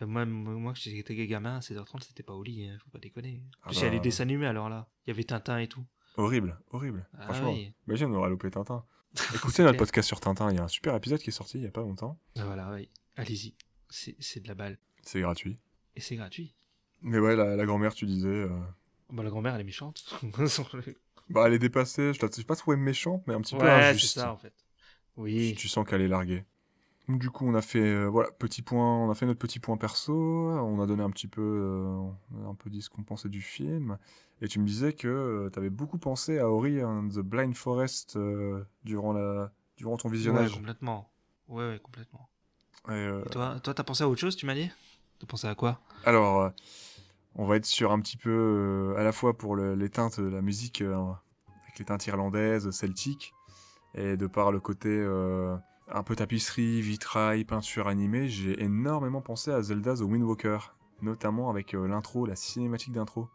Moi, quand j'étais gamin, à 16h30, c'était pas au lit, hein, faut pas déconner. En plus, il y a les dessins animés alors là. Il y avait Tintin et tout. Horrible, horrible. Ah Franchement, oui. imagine, on aurait loupé Tintin. C'est Écoutez notre clair. podcast sur Tintin, il y a un super épisode qui est sorti il y a pas longtemps. Ah, voilà, oui. Allez-y. C'est de la balle. C'est gratuit. Et c'est gratuit. Mais ouais, la grand-mère, tu disais... Bah, la grand-mère, elle est méchante. Bah, elle est dépassée, j'ai pas trouvé méchante, mais un petit peu Ouais, injuste. c'est ça en fait. Oui. Tu sens qu'elle est larguée. Donc, du coup, on a fait notre petit point perso, on a donné un petit peu, on a un peu dit ce qu'on pensait du film, et tu me disais que t'avais beaucoup pensé à Ori and the Blind Forest durant ton Ouais, visionnage. complètement. Ouais, complètement. Et, Et toi, t'as pensé à autre chose, tu m'as dit? T'as pensé à quoi? alors, on va être sur un petit peu, à la fois pour les teintes de la musique, avec les teintes irlandaises, celtiques, et de par le côté un peu tapisserie, vitrail, peinture animée, j'ai énormément pensé à Zelda The Wind Walker, notamment avec l'intro, la cinématique d'intro,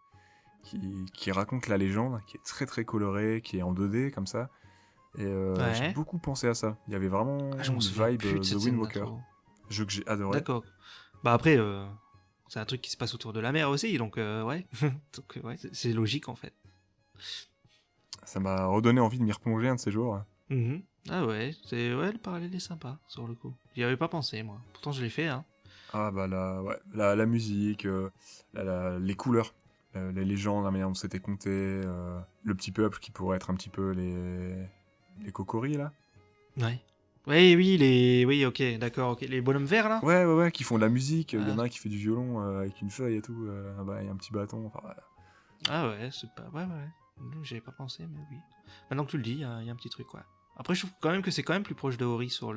qui raconte la légende, qui est très très colorée, qui est en 2D comme ça. Et Ouais. j'ai beaucoup pensé à ça. Il y avait vraiment Ah, je m'en une souviens vibe plus de The cette Wind scène Walker, d'intro. jeu que j'ai adoré. D'accord. Bah après, c'est un truc qui se passe autour de la mer aussi, donc ouais. Donc, ouais, c'est logique en fait. Ça m'a redonné envie de m'y replonger un de ces jours. Mhm. Ah ouais, le parallèle est sympa sur le coup. J'y avais pas pensé moi. Pourtant je l'ai fait hein. Ah bah la musique, les couleurs, les légendes, la manière dont c'était compté, le petit peuple qui pourrait être un petit peu les cocoris là. Ouais. Oui, ok, d'accord, ok. Les bonhommes verts là. Ouais, qui font de la musique, il y en Ah. a un qui fait du violon avec une feuille et tout, il y a un petit bâton, enfin voilà. Ah ouais, c'est pas. Ouais. Non, j'avais pas pensé, mais oui. Maintenant que tu le dis, il y a un petit truc, quoi. Après, je trouve quand même que c'est quand même plus proche de Ori sur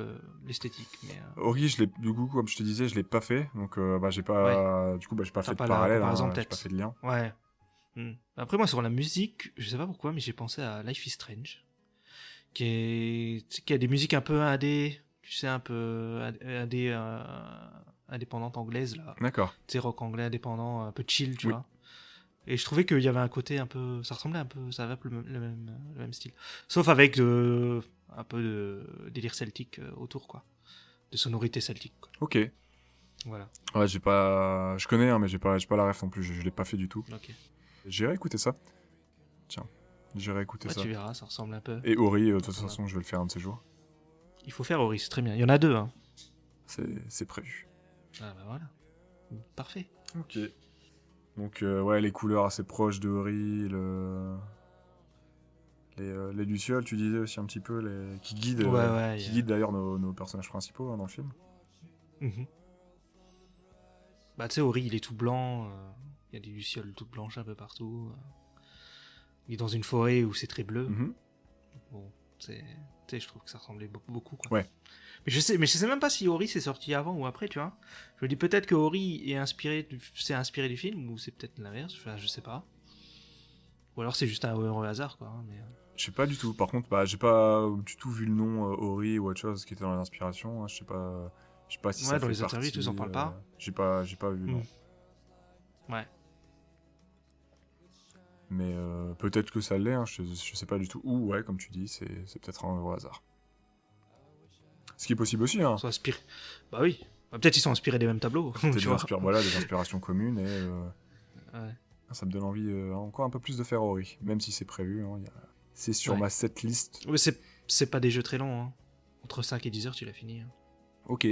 l'esthétique, mais. Ori, du coup, comme je te disais, je l'ai pas fait, donc j'ai pas, du coup, j'ai pas T'as fait de pas la parallèle, comparaison, j'ai peut-être. pas fait de lien. Ouais. Après, moi, sur la musique, je sais pas pourquoi, mais j'ai pensé à Life is Strange, tu sais, qui a des musiques un peu AD, tu sais, un peu AD, indépendante anglaise, là. D'accord. Tu sais, rock anglais indépendant, un peu chill, tu Oui. vois. Et je trouvais qu'il y avait un côté un peu. Ça ressemblait un peu. Ça avait le même style. Sauf avec un peu de délire celtique autour, quoi. De sonorité celtique, quoi. Ok. Voilà. Ouais, je connais, hein, mais j'ai pas la ref non plus, je l'ai pas fait du tout. Ok. J'irai écouter ça. Tiens, j'irai écouter Ouais, ça. tu verras, ça ressemble un peu. Et Ori, de toute Voilà. façon, je vais le faire un de ces jours. Il faut faire Ori, c'est très bien. Il y en a deux, hein. C'est prévu. Ah bah voilà. Parfait. Ok. Donc, ouais, les couleurs assez proches de Ori, les lucioles, tu disais aussi un petit peu, qui guident, Ouais, qui guident d'ailleurs nos personnages principaux hein, dans le film. Mhm. Bah tu sais, Ori, il est tout blanc. Il y a des lucioles toutes blanches un peu partout. Il est dans une forêt où c'est très bleu. Mhm. Bon, tu sais, je trouve que ça ressemblait beaucoup, quoi. Ouais. Mais je sais même pas si Ori s'est sorti avant ou après, tu vois. Je me dis peut-être que Ori s'est inspiré du film, ou c'est peut-être l'inverse, enfin, je sais pas. Ou alors c'est juste un heureux hasard, quoi. Mais... Je sais pas du tout. Par contre, j'ai pas du tout vu le nom Ori ou autre chose qui était dans l'inspiration. Hein. Je sais pas si ça Ouais, dans fait les interviews, partie, tous en parlent pas. J'ai pas vu, non. Ouais. Mais peut-être que ça l'est, hein, je sais pas du tout. Ou ouais, comme tu dis, c'est peut-être un heureux hasard. Ce qui est possible aussi, hein. Soit inspiré. Bah oui. Bah, peut-être ils sont inspirés des mêmes tableaux. Peut-être tu vois. des inspirations communes et Ouais. ça me donne envie encore un peu plus de faire Ori, même si c'est prévu. Hein, c'est sur Ouais. ma setlist. Mais c'est pas des jeux très longs, hein. Entre 5 et 10 heures, tu l'as fini. Hein. Ok.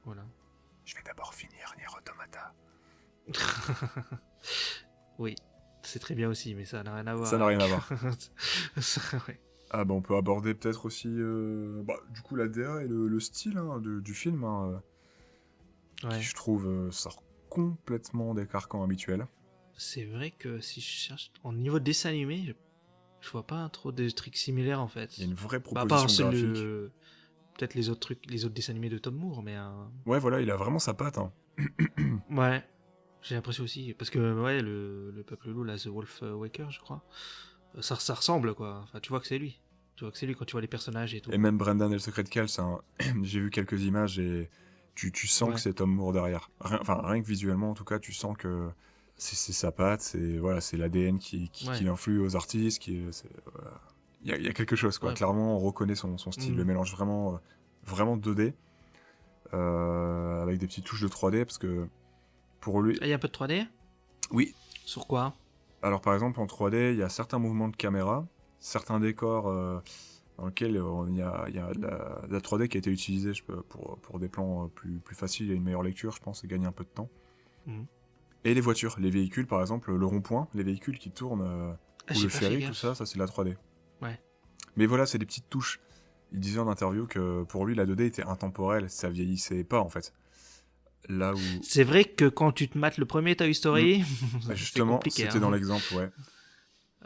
Voilà. Je vais d'abord finir Nier Automata. Oui. C'est très bien aussi, mais ça n'a rien à voir. Ça n'a rien à voir. Ouais. Ah bah on peut aborder peut-être aussi du coup la DA et le style du film, Ouais. qui je trouve sort complètement des carcans habituels. C'est vrai que si je cherche au niveau de dessin animé, je vois pas trop de trucs similaires en fait. Il y a une vraie Bah, à proposition part graphique. peut-être les autres trucs, les autres dessins animés de Tom Moore, mais Ouais voilà, il a vraiment sa patte. ouais, j'ai l'impression aussi parce que ouais, le peuple loup, là, The Wolf Waker, je crois, ça ressemble quoi. Enfin, tu vois que c'est lui. Tu vois que c'est lui quand tu vois les personnages et tout. Et même Brendan et le secret de Cal, j'ai vu quelques images et tu sens Ouais. que c'est Tom Moore derrière. Rien que visuellement en tout cas, tu sens que c'est sa patte, c'est l'ADN qui Ouais. influe aux artistes, voilà. Il y a quelque chose quoi. Ouais. Clairement, on reconnaît son style, le mélange vraiment 2D avec des petites touches de 3D parce que pour lui, Ah, il y a un peu de 3D oui. sur quoi? Alors par exemple en 3D, il y a certains mouvements de caméra, certains décors dans lesquels il y a de la 3D qui a été utilisée pour des plans plus faciles et une meilleure lecture, je pense, et gagner un peu de temps. Mhm. Et les voitures, les véhicules par exemple, le rond-point, les véhicules qui tournent, Ah, ou j'ai le pas fait ferry, gaffe. tout ça c'est de la 3D. Ouais. Mais voilà, c'est des petites touches. Il disait en interview que pour lui la 2D était intemporelle, ça vieillissait pas en fait. Là où... C'est vrai que quand tu te mates le premier Toy Story, c'est Justement, compliqué. c'était hein. dans l'exemple, ouais.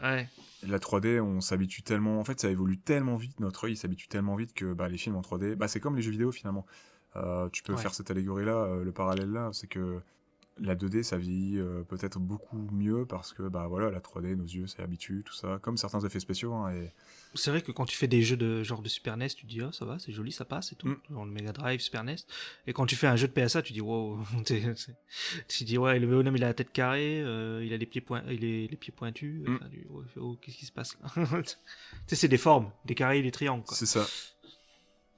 Ouais. La 3D, on s'habitue tellement... En fait, ça évolue tellement vite, notre œil s'habitue tellement vite que les films en 3D... c'est comme les jeux vidéo, finalement. Tu peux Ouais. faire cette allégorie-là, le parallèle-là, c'est que la 2D, ça vieillit peut-être beaucoup mieux parce que, voilà, la 3D, nos yeux s'y habituent, tout ça, comme certains effets spéciaux, et... C'est vrai que quand tu fais des jeux de genre de Super NES, tu te dis oh ça va, c'est joli, ça passe et tout. Genre le Mega Drive, Super NES. Et quand tu fais un jeu de PSA, tu dis wow, tu dis ouais, le bonhomme il a la tête carrée, il a les pieds les pieds pointus. Enfin, qu'est-ce qui se passe là? Tu sais, c'est des formes, des carrés et des triangles quoi. C'est ça.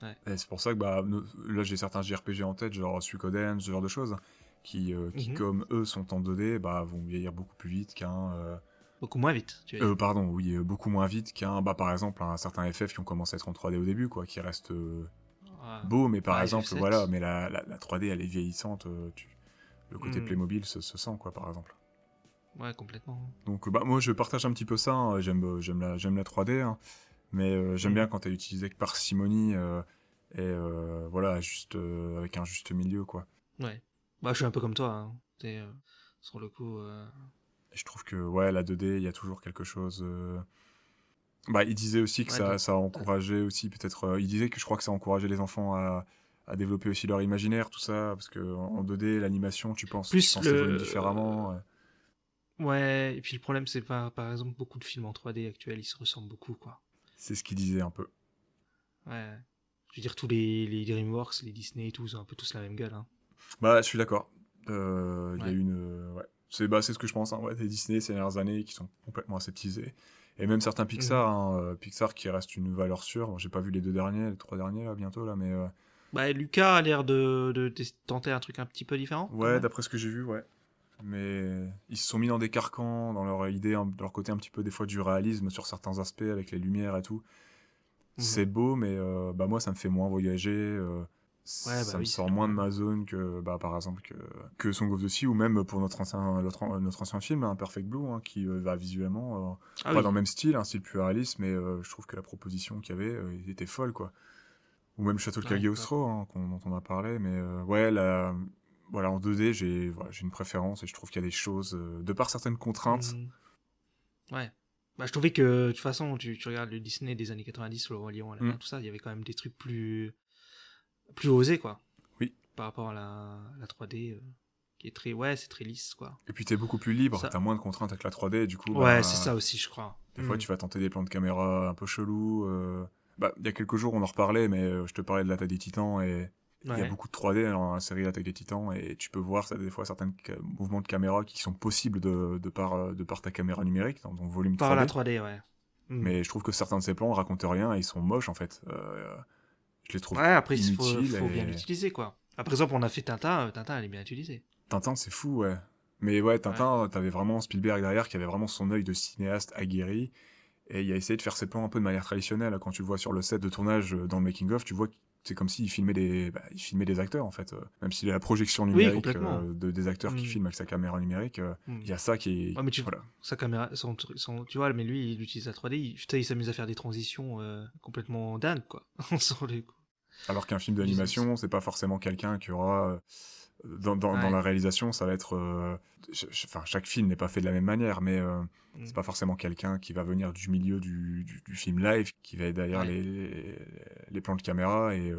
Ouais. Et c'est pour ça que là j'ai certains JRPG en tête, genre Suikoden, ce genre de choses, qui comme eux sont en 2D, vont vieillir beaucoup plus vite qu'un... Beaucoup moins vite, tu veux dire. Beaucoup moins vite qu'un, par exemple, un certain FF qui ont commencé à être en 3D au début, quoi, qui reste Ouais. beau, mais par Ouais, exemple, FF7. voilà, mais la 3D elle est vieillissante, le côté Playmobil se sent, quoi, par exemple. Ouais, complètement. Donc, moi je partage un petit peu ça, hein, j'aime la 3D, hein, mais j'aime bien quand elle est utilisée avec parcimonie, et voilà, juste avec un juste milieu, quoi. Ouais. Je suis un peu comme toi, hein. Sur le coup. Et je trouve que, ouais, la 2D, il y a toujours quelque chose... il disait aussi que Ouais, ça encourageait aussi, peut-être... il disait que je crois que ça encourageait les enfants à développer aussi leur imaginaire, tout ça, parce que en 2D, l'animation, tu penses évoluer différemment. Ouais, et puis le problème, c'est pas, par exemple, beaucoup de films en 3D actuels, ils se ressemblent beaucoup, quoi. C'est ce qu'il disait un peu. Ouais. Je veux dire, tous les DreamWorks, les Disney et tout, ils ont un peu tous la même gueule, hein. Je suis d'accord. Il y a Ouais. une... ouais. C'est ce que je pense, hein, ouais, des Disney ces dernières années qui sont complètement aseptisés. Et même certains Pixar, Pixar qui reste une valeur sûre. Bon, j'ai pas vu les 3 derniers, là, bientôt, là, mais... Lucas a l'air de tenter un truc un petit peu différent. quand Ouais, même. d'après ce que j'ai vu, ouais. Mais ils se sont mis dans des carcans, dans leur idée, dans leur côté un petit peu des fois du réalisme sur certains aspects avec les lumières et tout. C'est beau, mais moi ça me fait moins voyager. Ça me oui, sort c'est moins de normal. ma zone que par exemple que Song of the Sea ou même pour notre ancien film, hein, Perfect Blue, hein, qui va visuellement Ah pas oui. dans le même style, un style plus réaliste, mais je trouve que la proposition qu'il y avait était folle, quoi. Ou même Château de Ouais, Cagliostro, hein, dont on a parlé, mais ouais, voilà, en 2D, j'ai une préférence et je trouve qu'il y a des choses, de par certaines contraintes. Ouais. Je trouvais que, de toute façon, tu regardes le Disney des années 90, le Roi Lion, Aladdin, tout ça, il y avait quand même des trucs plus osés, quoi. Oui. Par rapport à la 3D, qui est très, ouais, c'est très lisse, quoi. Et puis t'es beaucoup plus libre, Ça- t'as moins de contraintes avec la 3D, et du coup, Ouais, c'est ça aussi, je crois. des fois tu vas tenter des plans de caméra un peu chelous. Il y a quelques jours on en reparlait, mais je te parlais de l'Attaque des Titans, et il y a Ouais. beaucoup de 3D dans la série L'Attaque des Titans, et tu peux voir des fois certains mouvements de caméra qui sont possibles de par ta caméra numérique, dans ton volume 3D. Par la 3D, ouais. Mais je trouve que certains de ces plans racontent rien, et ils sont moches en fait. Je les trouve Ouais, après, il inutiles. faut bien l'utiliser, quoi. Par exemple, on a fait Tintin, Tintin, elle est bien utilisée. Tintin, c'est fou, ouais. Mais ouais, Tintin, t'avais vraiment Spielberg derrière qui avait vraiment son œil de cinéaste aguerri. Et il a essayé de faire ses plans un peu de manière traditionnelle. Quand tu le vois sur le set de tournage dans le making-of, tu vois c'est comme s'il filmait il filmait des acteurs en fait. Même s'il y a la projection Oui, numérique complètement. des acteurs qui Mm. filment avec sa caméra numérique, Mm. il y a ça qui est. Ouais, mais Voilà. sa caméra, tu vois, mais lui, il utilise la 3D, il s'amuse à faire des transitions complètement dingues, quoi. Sur les coups. Alors qu'un film Business. d'animation, c'est pas forcément quelqu'un qui aura. Dans Ouais. la réalisation, ça va être. Enfin, chaque film n'est pas fait de la même manière, mais Mm. c'est pas forcément quelqu'un qui va venir du milieu du film live, qui va être derrière Ouais. les plans de caméra. Et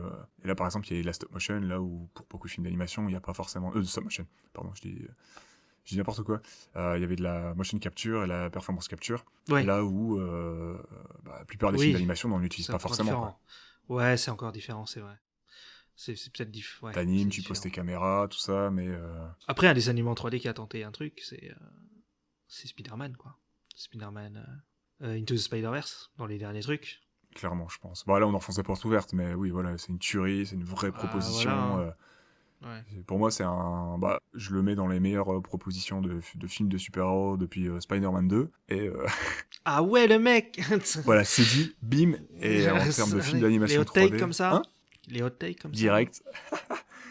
là, par exemple, il y a la stop motion, là où pour beaucoup de films d'animation, il n'y a pas forcément. De stop motion, pardon, je dis n'importe quoi. Il y avait de la motion capture et la performance capture, Ouais. là où la plupart des Oui. films d'animation, on n'utilise C'est pas encore forcément. différent. Ouais, c'est encore différent, c'est vrai. C'est peut-être ouais, T'animes, c'est tu poses différent. tes caméras, tout ça, mais Après, un dessin animé en 3D qui a tenté un truc, c'est Spider-Man, quoi. Spider-Man Into the Spider-Verse, dans les derniers trucs. clairement, je pense. Bon, là, on enfonce les portes ouvertes, mais oui, voilà, c'est une tuerie, c'est une vraie proposition. Voilà, hein. Ouais. Pour moi, c'est un. Je le mets dans les meilleures propositions de films de super-héros depuis Spider-Man 2. Et Ah ouais, le mec voilà, c'est dit, bim. Et en termes de films d'animation les hot takes 3D, comme ça hein, Les hot takes comme direct.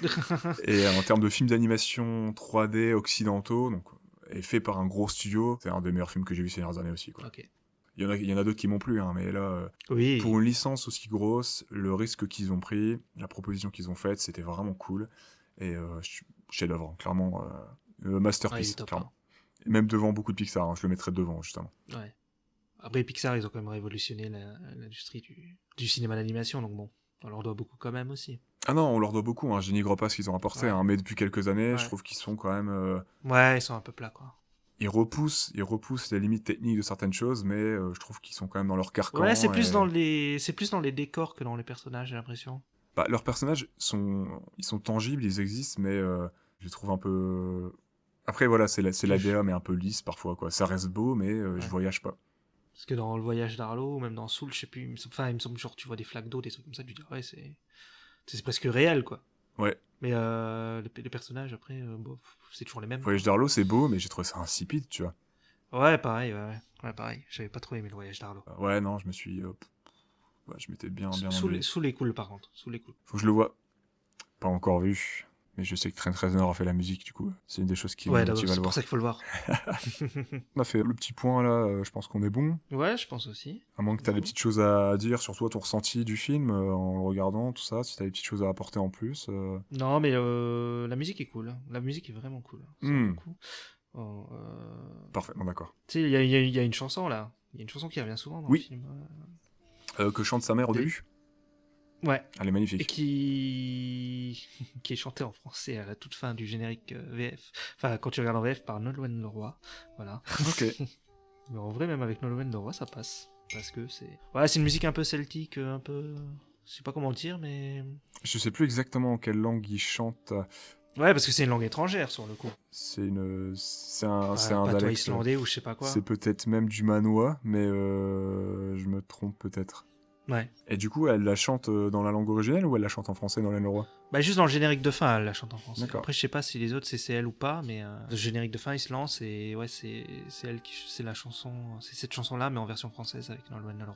ça Et en termes de films d'animation 3D occidentaux, donc, et fait par un gros studio, c'est un des meilleurs films que j'ai vu ces dernières années aussi, quoi. Ok. Il y en a d'autres qui m'ont plu, hein, mais là, Oui. pour une licence aussi grosse, le risque qu'ils ont pris, la proposition qu'ils ont faite, c'était vraiment cool. Et chef-d'œuvre, clairement, Ouais, il est masterpiece, top, clairement. Et même devant beaucoup de Pixar, hein, je le mettrais devant, justement. hein. Ouais. Après, Pixar, ils ont quand même révolutionné l'industrie du cinéma d'animation, donc bon, on leur doit beaucoup quand même aussi. Ah non, on leur doit beaucoup, hein, je dénigre pas ce qu'ils ont apporté, Ouais. hein, mais depuis quelques années, je Ouais. trouve qu'ils sont quand même... Ouais, ils sont un peu plats, quoi. ils repoussent les limites techniques de certaines choses, mais je trouve qu'ils sont quand même dans leur carcan. Ouais, c'est plus et- dans les décors que dans les personnages, j'ai l'impression. Leurs personnages ils sont tangibles, ils existent, mais je les trouve un peu... Après, voilà, c'est l'ADA, mais un peu lisse parfois, quoi. Ça reste beau, mais je Ouais. voyage pas. Parce que dans Le Voyage d'Arlo, ou même dans Soul, je sais plus, il me semble genre tu vois des flaques d'eau, des trucs comme ça, tu dis ouais, c'est presque réel, quoi. Ouais, Mais les personnages, après, bon, c'est toujours les mêmes. Voyage d'Arlo, c'est beau, mais j'ai trouvé ça insipide, tu vois. Ouais, pareil, ouais, pareil. J'avais pas trop aimé Le Voyage d'Arlo. Ouais, non, je me suis... ouais, je m'étais bien ennuyé. Sous les cools, par contre. Sous les cools. Faut que je le vois. Pas encore vu, mais je sais que Trent Reznor a fait la musique, du coup. C'est une des choses qui me Ouais, d'abord, motive à c'est le pour voir. ça qu'il faut le voir. On a fait le petit point, là, je pense qu'on est bon. Ouais, je pense aussi. À moins que t'as des petites choses à dire sur toi, ton ressenti du film, en le regardant, tout ça, si t'as des petites choses à apporter en plus. Non, mais la musique est cool. La musique est vraiment cool. C'est Hmm. vraiment cool. Oh, Parfait, bon, d'accord. tu sais, il y a une chanson, là. Il y a une chanson qui revient souvent dans Oui. le film. Que chante sa mère au Des- début. Ouais. Elle est Et magnifique. qui est chanté en français à la toute fin du générique VF. Enfin, quand tu regardes en VF par Nolwenn Leroy. Voilà. Ok. Mais en vrai, même avec Nolwenn Leroy, ça passe. Parce que c'est... Ouais, c'est une musique un peu celtique, un peu... Je sais pas comment dire, mais... Je sais plus exactement en quelle langue il chante. Ouais, parce que c'est une langue étrangère, sur le coup. C'est un Patois dialecte. islandais ou je sais pas quoi. C'est peut-être même du manois, mais je me trompe peut-être. Ouais. Et du coup, elle la chante dans la langue originelle ou elle la chante en français dans Leroy? Bah, juste dans le générique de fin, elle la chante en français. D'accord. Après, je sais pas si les autres, c'est elle ou pas, mais le générique de fin, il se lance et ouais, c'est elle qui... C'est la chanson... C'est cette chanson-là, mais en version française avec Nolwenn Leroy.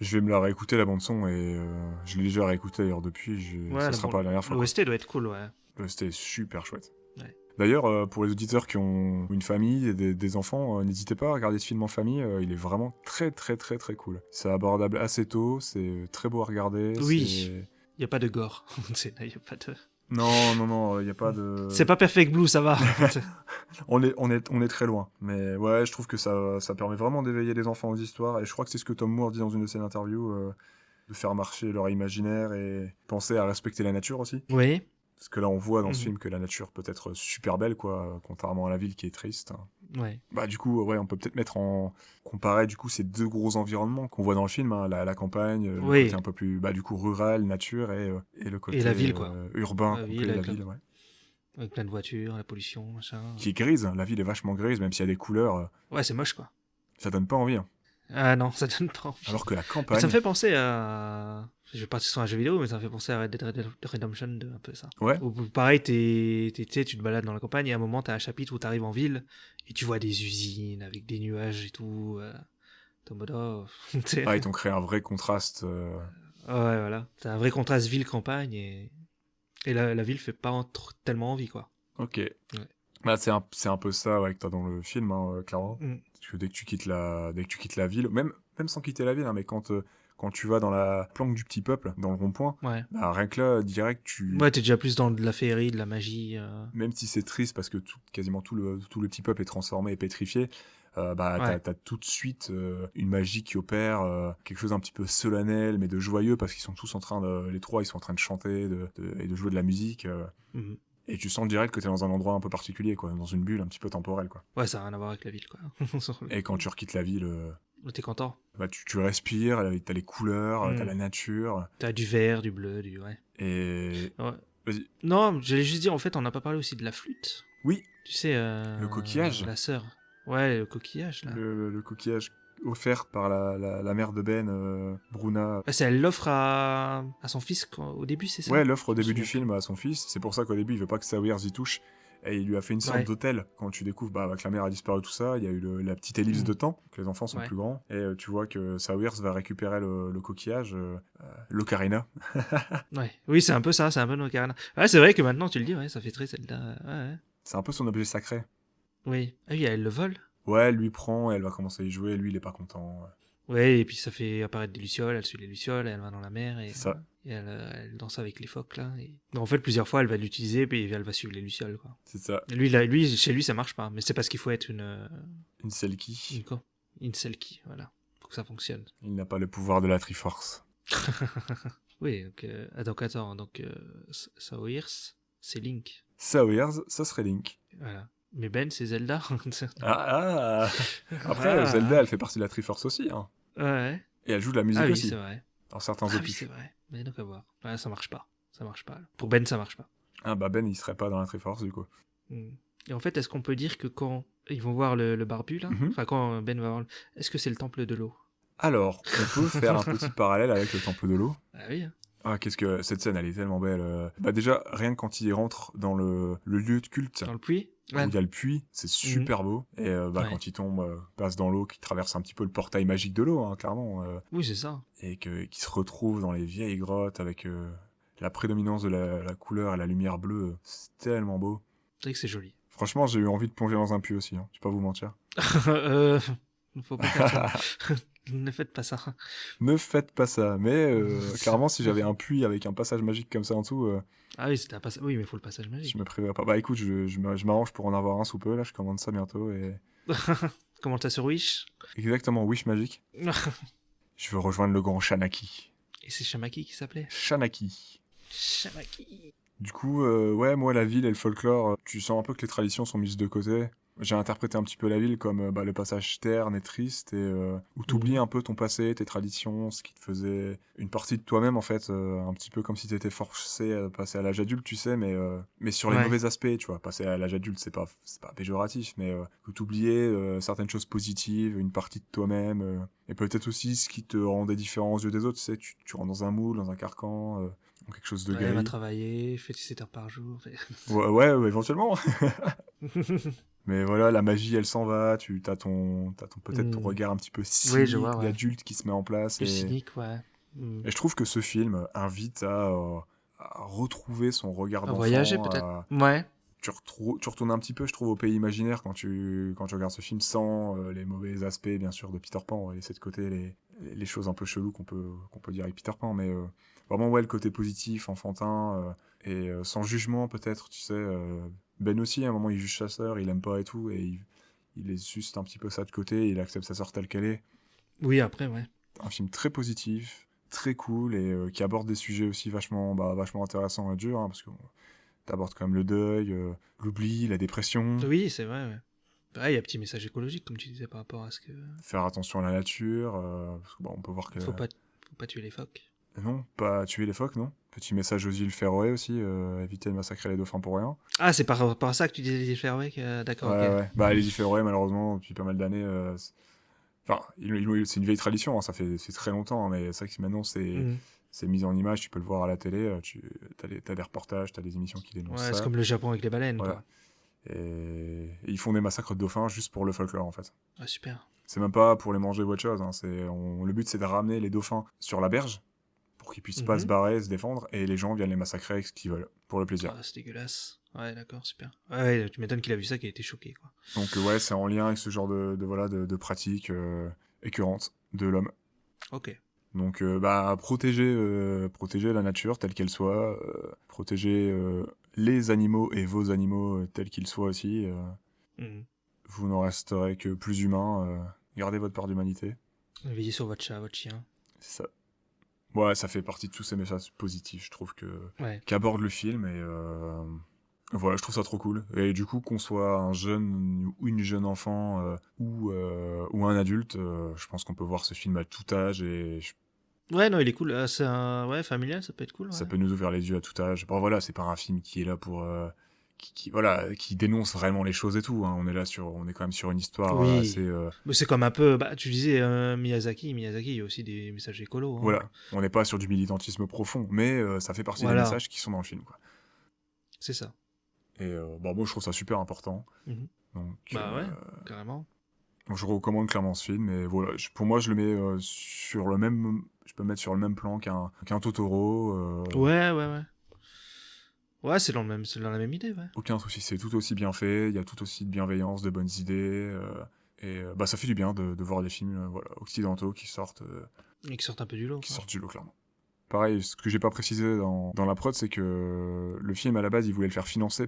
Je vais me la réécouter, la bande-son, et je l'ai déjà réécoutée d'ailleurs depuis. Ouais, Ça sera pas la dernière fois. L'OST doit être cool, ouais. C'était super chouette. Ouais. D'ailleurs, pour les auditeurs qui ont une famille et des enfants, n'hésitez pas à regarder ce film en famille. Il est vraiment très très très très cool. C'est abordable assez tôt, c'est très beau à regarder. Oui. c'est- Y a pas de gore. Il y a pas de... Non, il n'y a pas de... C'est pas Perfect Blue, ça va. On est très loin. Mais ouais, je trouve que ça permet vraiment d'éveiller les enfants aux histoires. Et je crois que c'est ce que Tom Moore dit dans une de ses interviews, de faire marcher leur imaginaire et penser à respecter la nature aussi. Oui. Parce que là, on voit dans ce Mhm. film que la nature peut être super belle, quoi, contrairement à la ville qui est triste. Ouais. Bah, du coup, ouais, on peut peut-être comparer, du coup, ces deux gros environnements qu'on voit dans le film, hein, la campagne, le Oui. côté un peu plus, du coup, rural, nature, et le côté la ville, quoi. Urbain, La complet, ville, la avec ville, ouais. Avec plein de voitures, la pollution, machin. Qui est grise, hein. La ville est vachement grise, même s'il y a des couleurs, Ouais, c'est moche, quoi. ça donne pas envie. Hein. Ah non, ça donne pas envie. Alors que la Mais campagne... ça me fait penser à... Je vais pas sur un jeu vidéo, mais ça me fait penser à Red Dead Redemption 2, un peu ça. Ouais, Où, pareil, tu sais, tu te balades dans la campagne et à un moment, t'as un chapitre où t'arrives en ville et tu vois des usines avec des nuages et tout. T'es en mode, oh, tu sais. ils t'ont créé un vrai contraste. Ouais, voilà. T'as un vrai contraste ville-campagne et la ville fait pas tellement envie, quoi. Ok. Bah, c'est un peu ça ouais, que t'as dans le film, hein, clairement. Mm. Parce que dès que tu quittes la ville, même sans quitter la ville, hein, mais quand tu vas dans la planque du petit peuple, dans le rond-point, Ouais. bah, rien que là, direct, Ouais, t'es déjà plus dans de la féerie, de la magie. même si c'est triste parce que quasiment tout le petit peuple est transformé et pétrifié, bah, Ouais. t'as tout de suite une magie qui opère, quelque chose un petit peu solennel, mais de joyeux, parce qu'ils sont tous les trois, ils sont en train de chanter et de jouer de la musique. Mhm. Et tu sens direct que t'es dans un endroit un peu particulier, quoi, dans une bulle un petit peu temporelle, quoi. Ouais, ça n'a rien à voir avec la ville, quoi. Et quand tu requittes la ville, T'es content. bah, tu respires, t'as les couleurs, t'as Mm. la nature, T'as du vert, du bleu, Ouais. et... Ouais. Vas-y. Non, j'allais juste dire, en fait, on n'a pas parlé aussi de la flûte. Oui, Tu sais, le coquillage. la sœur. Ouais, le coquillage, là. le coquillage offert par la mère de Ben, Bruna. Ouais, elle l'offre à son fils au début, c'est ça? Ouais, elle offre au Je me début du souviens film à son fils. C'est pour ça qu'au début, il veut pas que Sawyers y touche. Et il lui a fait une sorte Ouais. d'hôtel. Quand tu découvres que la mère a disparu, tout ça, il y a eu la petite ellipse Mm. de temps, que les enfants sont Ouais. plus grands. Et tu vois que Sawyers va récupérer le coquillage, l'ocarina. Ouais. Oui, c'est un peu ça, c'est un peu Ocarina. Ouais, c'est vrai que maintenant tu le dis, ouais, ça fait très Zelda. Ouais. C'est un peu son objet sacré. Oui. Ah oui, elle le vole. Ouais, elle lui prend, elle va commencer à y jouer, lui, il est pas content. Ouais, et puis ça fait apparaître des lucioles, elle suit les lucioles, elle va dans la mer et, C'est ça. Et elle danse avec les phoques là. En fait, plusieurs fois, elle va l'utiliser puis elle va suivre les lucioles, quoi. C'est ça. Et lui, chez lui, ça marche pas, mais c'est parce qu'il faut être Une Selkie. une selkie, voilà, pour que ça fonctionne. Il n'a pas le pouvoir de la Triforce. Oui, donc attends, Sawyers, c'est Link. Sawyers, ça serait Link. Voilà. Mais Ben, c'est Zelda. Ah. Après, Zelda, elle fait partie de la Triforce aussi. Hein. Ouais. Et elle joue de la musique Ah oui, aussi. c'est vrai. Dans certains Ah oui, opus. c'est vrai. Mais donc à voir. Ouais, ça marche pas. Ça marche pas. Pour Ben, ça marche pas. Ah bah Ben, il serait pas dans la Triforce du coup. Hmm. Et en fait, est-ce qu'on peut dire que quand ils vont voir le barbu là, Mhm. enfin quand Ben va voir, est-ce que c'est le temple de l'eau? Alors, on peut faire un petit parallèle avec le Temple de l'eau. Ah oui. Hein. Ah, qu'est-ce que... Cette scène, elle est tellement belle. Bah déjà, rien que quand il rentre dans le lieu de culte, Dans le puits. où il y a le puits, c'est super beau. Et Ouais. quand il tombe, passe dans l'eau, qu'il traverse un petit peu le portail magique de l'eau, hein, clairement. Oui, c'est ça. Et qu'il se retrouve dans les vieilles grottes avec la prédominance de la couleur et la lumière bleue. C'est tellement beau. C'est vrai que c'est joli. Franchement, j'ai eu envie de plonger dans un puits aussi, hein. Je vais pas vous mentir. Faut pas faire ça. Ne faites pas ça. Ne faites pas ça. Mais clairement, si j'avais un puits avec un passage magique comme ça en dessous, Ah oui, c'était un passage. Oui, mais il faut le passage magique. je me priverais pas. Bah écoute, je m'arrange pour en avoir un sous peu. Là, je commande ça bientôt. Et... Comment t'as sur Wish? Exactement, Wish magique. Je veux rejoindre le grand Shanaki. Et c'est Shamaki qui s'appelait? Shanaki. Shamaki. Du coup, ouais, moi, la ville et le folklore, tu sens un peu que les traditions sont mises de côté. J'ai interprété un petit peu la ville comme le passage terne et triste, et où t'oublies un peu ton passé, tes traditions, ce qui te faisait une partie de toi-même, en fait, un petit peu comme si t'étais forcé à passer à l'âge adulte, tu sais, mais sur les Ouais. mauvais aspects, tu vois. Passer à l'âge adulte, c'est pas péjoratif, mais que t'oubliais certaines choses positives, une partie de toi-même, et peut-être aussi ce qui te rendait différent aux yeux des autres, tu sais, tu rentres dans un moule, dans un carcan, dans quelque chose de Ouais, va gris. travailler, fait 7 heures par jour. Ouais, éventuellement. Mais voilà, la magie, elle s'en va. T'as peut-être ton regard un petit peu cynique je vois, ouais. d'adulte qui se met en place. Plus Et cynique, ouais. je trouve que ce film invite à retrouver son regard À d'enfant. voyager peut-être. Ouais. Tu retournes un petit peu, je trouve, au pays imaginaire quand tu regardes ce film sans les mauvais aspects, bien sûr, de Peter Pan. On va laisser de côté les choses un peu cheloues qu'on peut dire avec Peter Pan. Mais vraiment, ouais, le côté positif, enfantin, et sans jugement, peut-être, tu sais. Ben aussi, à un moment, il juge sa sœur, il aime pas et tout, et il laisse juste un petit peu ça de côté, il accepte sa sœur telle qu'elle est. Oui, après, ouais. Un film très positif, très cool, et qui aborde des sujets aussi vachement intéressants et durs, hein, parce que t'abordes quand même le deuil, l'oubli, la dépression, Oui, c'est vrai, ouais. Ouais, il y a un petit message écologique, comme tu disais, par rapport à ce que... faire attention à la nature, parce que, on peut voir que... Faut pas tuer les phoques. Non, pas tuer les phoques, non. Petit message aux îles Féroé aussi, éviter de massacrer les dauphins pour rien. Ah, c'est par rapport à ça que tu disais les Fairway, d'accord, Ouais, ok. ouais. Bah, les îles Féroé, malheureusement, depuis pas mal d'années... Enfin, c'est une vieille tradition, hein, ça fait très longtemps, hein, mais c'est vrai que maintenant c'est mis en image, tu peux le voir à la télé, t'as des reportages, t'as des émissions qui dénoncent Ouais, ça. c'est comme le Japon avec les baleines, Voilà. quoi. Et ils font des massacres de dauphins juste pour le folklore, en fait. Ah, super. C'est même pas pour les manger ou autre chose, hein, le but c'est de ramener les dauphins sur la berge, pour qu'ils puissent pas se barrer, se défendre, et les gens viennent les massacrer avec ce qu'ils veulent, pour le plaisir. Ah, c'est dégueulasse. Ouais, d'accord, super. Ouais, tu m'étonnes qu'il a vu ça, qu'il a été choqué, quoi. Donc ouais, c'est en lien avec ce genre de pratiques écœurantes de l'homme. Ok. Donc protéger la nature telle qu'elle soit, protéger les animaux et vos animaux tels qu'ils soient aussi. Mhm. Vous n'en resterez que plus humain. Gardez votre part d'humanité. Veillez sur votre chat, votre chien. C'est ça. Ouais, ça fait partie de tous ces messages positifs, je trouve, Ouais. qu'aborde le film. Et voilà, je trouve ça trop cool. Et du coup, qu'on soit un jeune ou une jeune enfant ou un adulte, je pense qu'on peut voir ce film à tout âge. Et Ouais, non, il est cool. C'est un... Ouais, familial, ça peut être cool. ça Ouais. peut nous ouvrir les yeux à tout âge. Bon, voilà, c'est pas un film qui est là pour... qui dénonce vraiment les choses et tout. Hein. On est quand même sur une histoire Oui. assez... Mais c'est comme un peu... Bah, tu disais Miyazaki. Miyazaki, il y a aussi des messages écolos. Hein. Voilà, on n'est pas sur du militantisme profond, mais ça fait partie des Voilà. messages qui sont dans le film, quoi. C'est ça. Et moi, je trouve ça super important. Mhm. Donc, Bah ouais, carrément. donc je recommande clairement ce film. Et voilà, pour moi, je le mets sur le même... Je peux le mettre sur le même plan qu'un Totoro. Ouais. Ouais, c'est dans la même idée, ouais. Aucun souci, c'est tout aussi bien fait. Il y a tout aussi de bienveillance, de bonnes idées. Ça fait du bien de voir des films occidentaux qui sortent Et qui sortent un peu du lot. quoi. du lot, clairement. Pareil, ce que j'ai pas précisé dans la prod, c'est que le film, à la base, ils voulaient le faire financer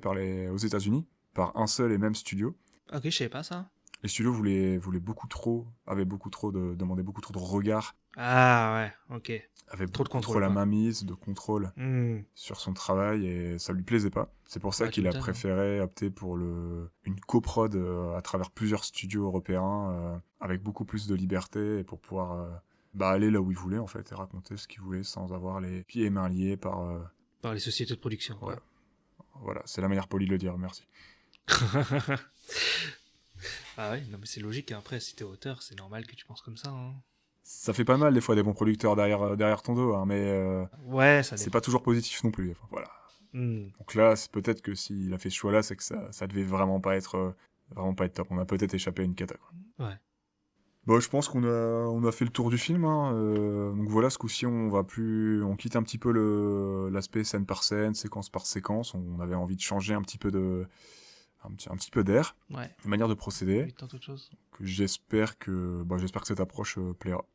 aux États-Unis, par un seul et même studio. Ok, je savais pas ça. Les studios demandaient beaucoup trop de regards, Ah ouais, ok. avaient Trop de beaucoup trop contrôle, la quoi. mainmise, de contrôle Hmm. sur son travail, et ça lui plaisait pas. C'est pour ça Ouais, tu qu'il a m'étonnes, hein. préféré opter pour une coprod à travers plusieurs studios européens, avec beaucoup plus de liberté, et pour pouvoir aller là où il voulait, en fait, et raconter ce qu'il voulait sans avoir les pieds et mains liés par... Par les sociétés de production. quoi. Ouais. Voilà, c'est la manière polie de le dire, merci. Ah ouais, non mais c'est logique. Hein. Après, si t'es auteur, c'est normal que tu penses comme ça. Hein. Ça fait pas mal, des fois, des bons producteurs derrière ton dos, hein, mais Ouais, ça c'est dépend. pas toujours positif non plus. Enfin, voilà. Hmm. Donc là, c'est peut-être que s'il a fait ce choix-là, c'est que ça devait vraiment pas être top. On a peut-être échappé à une cata, quoi. Ouais. Bon, je pense qu'on a fait le tour du film. Hein. Donc voilà, ce coup-ci, on quitte un petit peu l'aspect scène par scène, séquence par séquence. On avait envie de changer un petit peu un petit peu d'air, Ouais. une manière de procéder. Oui, tant d'autres choses. Que j'espère que cette approche plaira.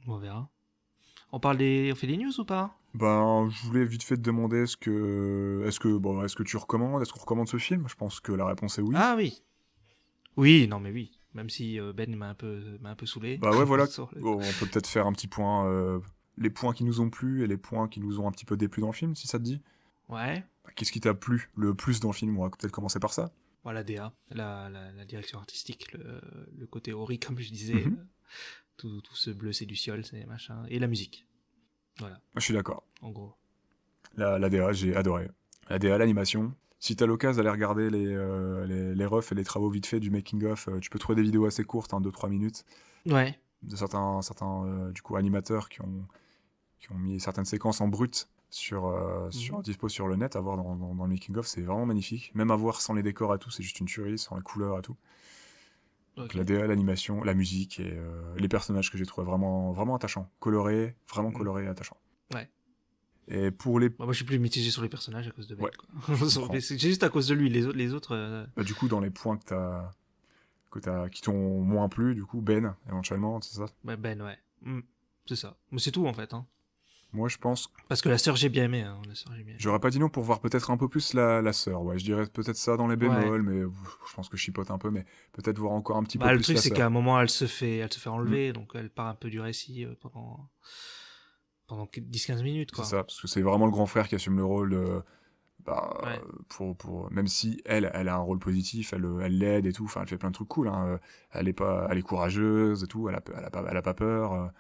On verra. On fait des news ou pas? Je voulais vite fait te demander est-ce que tu recommandes, est-ce qu'on recommande ce film? Je pense que la réponse est oui. Ah oui. Oui, non mais oui. Même si Ben m'a un peu saoulé. Bah ouais, voilà. Sur le- On peut peut-être faire un petit point, les points qui nous ont plu et les points qui nous ont un petit peu déplu dans le film, si ça te dit. Ouais. Qu'est-ce qui t'a plu le plus dans le film? On va peut-être commencer par ça. Voilà, DA, la direction artistique, le côté ori, comme je disais, Mhm. tout ce bleu, c'est du ciel, c'est machin, et la musique. Voilà, Je suis d'accord. en gros. La DA, j'ai adoré. La DA, l'animation. Si t'as l'occasion d'aller regarder les refs et les travaux vite faits du making-of, tu peux trouver des vidéos assez courtes, 2-3 minutes, Ouais. de certains du coup, animateurs qui ont mis certaines séquences en brut dispo sur le net, à voir dans le making-of. C'est vraiment magnifique. Même à voir sans les décors et tout, c'est juste une tuerie, sans les couleurs et tout. Donc Ok. la DA, l'animation, la musique et les personnages que j'ai trouvé vraiment, vraiment attachants. Colorés, vraiment colorés et attachants. Ouais. Et pour les... Moi, je suis plus mitigé sur les personnages à cause de Ben. Ouais, quoi. comprends. C'est juste à cause de lui, les autres du coup, dans les points qui t'ont moins plu, du coup, Ben, éventuellement, c'est ça. ouais, Ben, ouais. C'est ça. Mais c'est tout, en fait. Hein. Moi, je pense, Parce que la sœur, j'ai bien aimé. Hein. La sœur, j'ai bien aimé. j'aurais pas dit non pour voir peut-être un peu plus la sœur. Ouais, je dirais peut-être ça dans les bémols, mais je pense que je chipote un peu, mais peut-être voir encore un petit peu Bah, plus le truc, la c'est sœur. qu'à un moment, elle se fait enlever, donc elle part un peu du récit pendant 10-15 minutes, C'est quoi. ça, parce que c'est vraiment le grand frère qui assume le rôle Ouais. pour même si elle a un rôle positif, elle l'aide et tout, enfin elle fait plein de trucs cool, hein. Elle est courageuse et tout, elle a pas peur,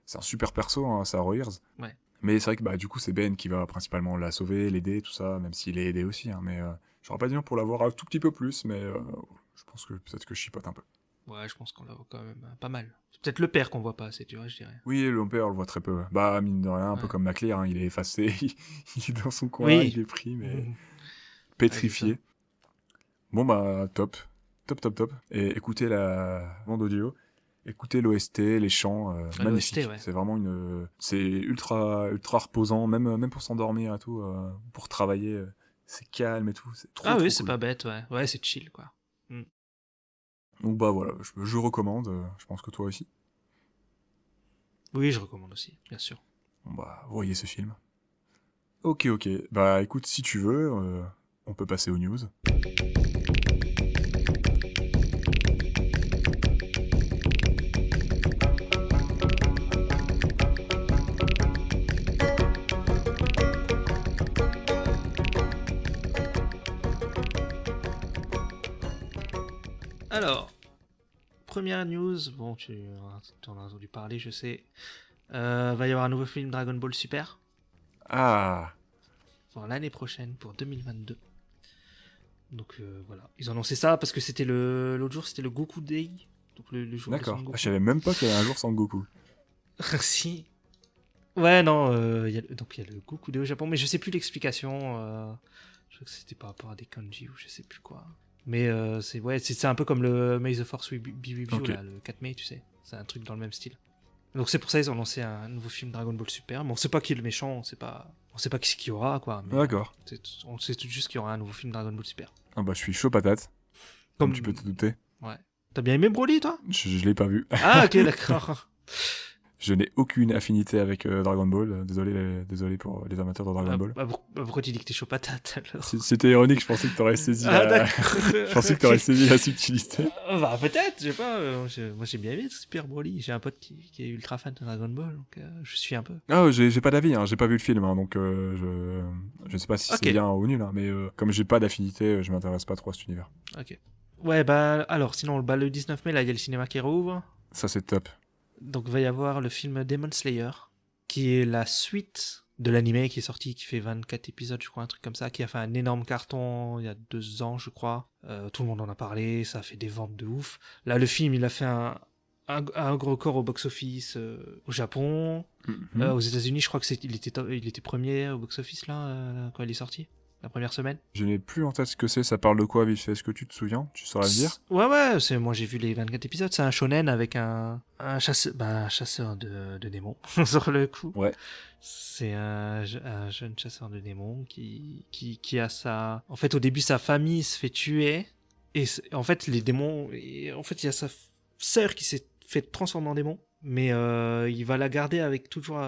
c'est un super perso, hein, Sarah Royers. Ouais. Mais c'est vrai que du coup c'est Ben qui va principalement la sauver, l'aider, tout ça, même s'il est aidé aussi, hein, mais j'aurais pas dit non pour l'avoir un tout petit peu plus, mais je pense que peut-être que je chipote un peu. Ouais, je pense qu'on l'a quand même pas mal. C'est peut-être le père qu'on voit pas assez, tu vois, je dirais. Oui, le père on le voit très peu. Mine de rien, un peu Ouais. comme McLear, hein, il est effacé, il est dans son coin, Oui. il est pris, mais Mhm. pétrifié. Ouais, Bon top. Et écoutez la bande audio. Écoutez l'OST, les chants, magnifique. l'OST, ouais. C'est vraiment c'est ultra reposant, même pour s'endormir et tout, pour travailler, c'est calme et tout. C'est trop, Ah trop oui, c'est cool. pas bête, ouais. Ouais, c'est chill, quoi. Donc bah voilà, je recommande. Je pense que toi aussi. Oui, je recommande aussi, bien sûr. Bon bah, voyez ce film. Ok. Bah écoute, si tu veux, on peut passer aux news. Alors, première news, bon, tu en as entendu parler, je sais. Va y avoir un nouveau film Dragon Ball Super Ah, pour l'année prochaine, pour 2022. Donc voilà, ils ont annoncé ça parce que c'était l'autre jour, c'était le Goku Day, donc le jour de d'accord. Son Goku. Je savais même pas qu'il y avait un jour sans Goku. Si. Ouais, non, donc il y a le Goku Day au Japon, mais je sais plus l'explication. Je crois que c'était par rapport à des kanji ou je sais plus quoi. Mais c'est un peu comme le May the Force Be With You, Ok. là, le 4 mai, tu sais. C'est un truc dans le même style. Donc c'est pour ça qu'ils ont lancé un nouveau film Dragon Ball Super. Mais on sait pas qui est le méchant, on sait pas qui c'est qu'il y aura, quoi. Mais, D'accord. on sait tout juste qu'il y aura un nouveau film Dragon Ball Super. Ah bah je suis chaud patate, comme tu peux te douter. Ouais. T'as bien aimé Broly, toi? Je l'ai pas vu. Ah, ok, d'accord. Je n'ai aucune affinité avec Dragon Ball. Désolé pour les amateurs de Dragon Ball. Pourquoi tu dis que t'es chaud patate, alors? C'était ironique, je pensais que t'aurais saisi Ah, la... d'accord. je pensais que t'aurais saisi la subtilité. Bah, peut-être, je sais pas. Moi, j'ai bien aimé Super Broly. J'ai un pote qui est ultra fan de Dragon Ball, donc je suis un peu. Ah, j'ai pas d'avis, hein. J'ai pas vu le film, hein, donc je sais pas si Ok. c'est bien ou nul, hein, mais comme j'ai pas d'affinité, je m'intéresse pas trop à cet univers. Ok. Ouais, bah, alors, sinon, le 19 mai, là, il y a le cinéma qui rouvre. Ça c'est top. Donc, va y avoir le film Demon Slayer, qui est la suite de l'animé qui est sorti, qui fait 24 épisodes, je crois, un truc comme ça, qui a fait un énorme carton il y a 2 ans, je crois. Tout le monde en a parlé, ça a fait des ventes de ouf. Là, le film, il a fait un gros record au box-office au Japon. Mhm. Aux États-Unis, je crois que il était premier au box-office, là, quand il est sorti, la première semaine. Je n'ai plus en tête ce que c'est, ça parle de quoi, vite fait? Est-ce que tu te souviens? Tu saurais me dire? Ouais, moi j'ai vu les 24 épisodes, c'est un shonen avec un chasseur de démons, sur le coup. Ouais. C'est un jeune chasseur de démons qui a en fait, au début, sa famille se fait tuer, et en fait, les démons, en fait, il y a sa sœur qui s'est fait transformer en démon, mais il va la garder avec toujours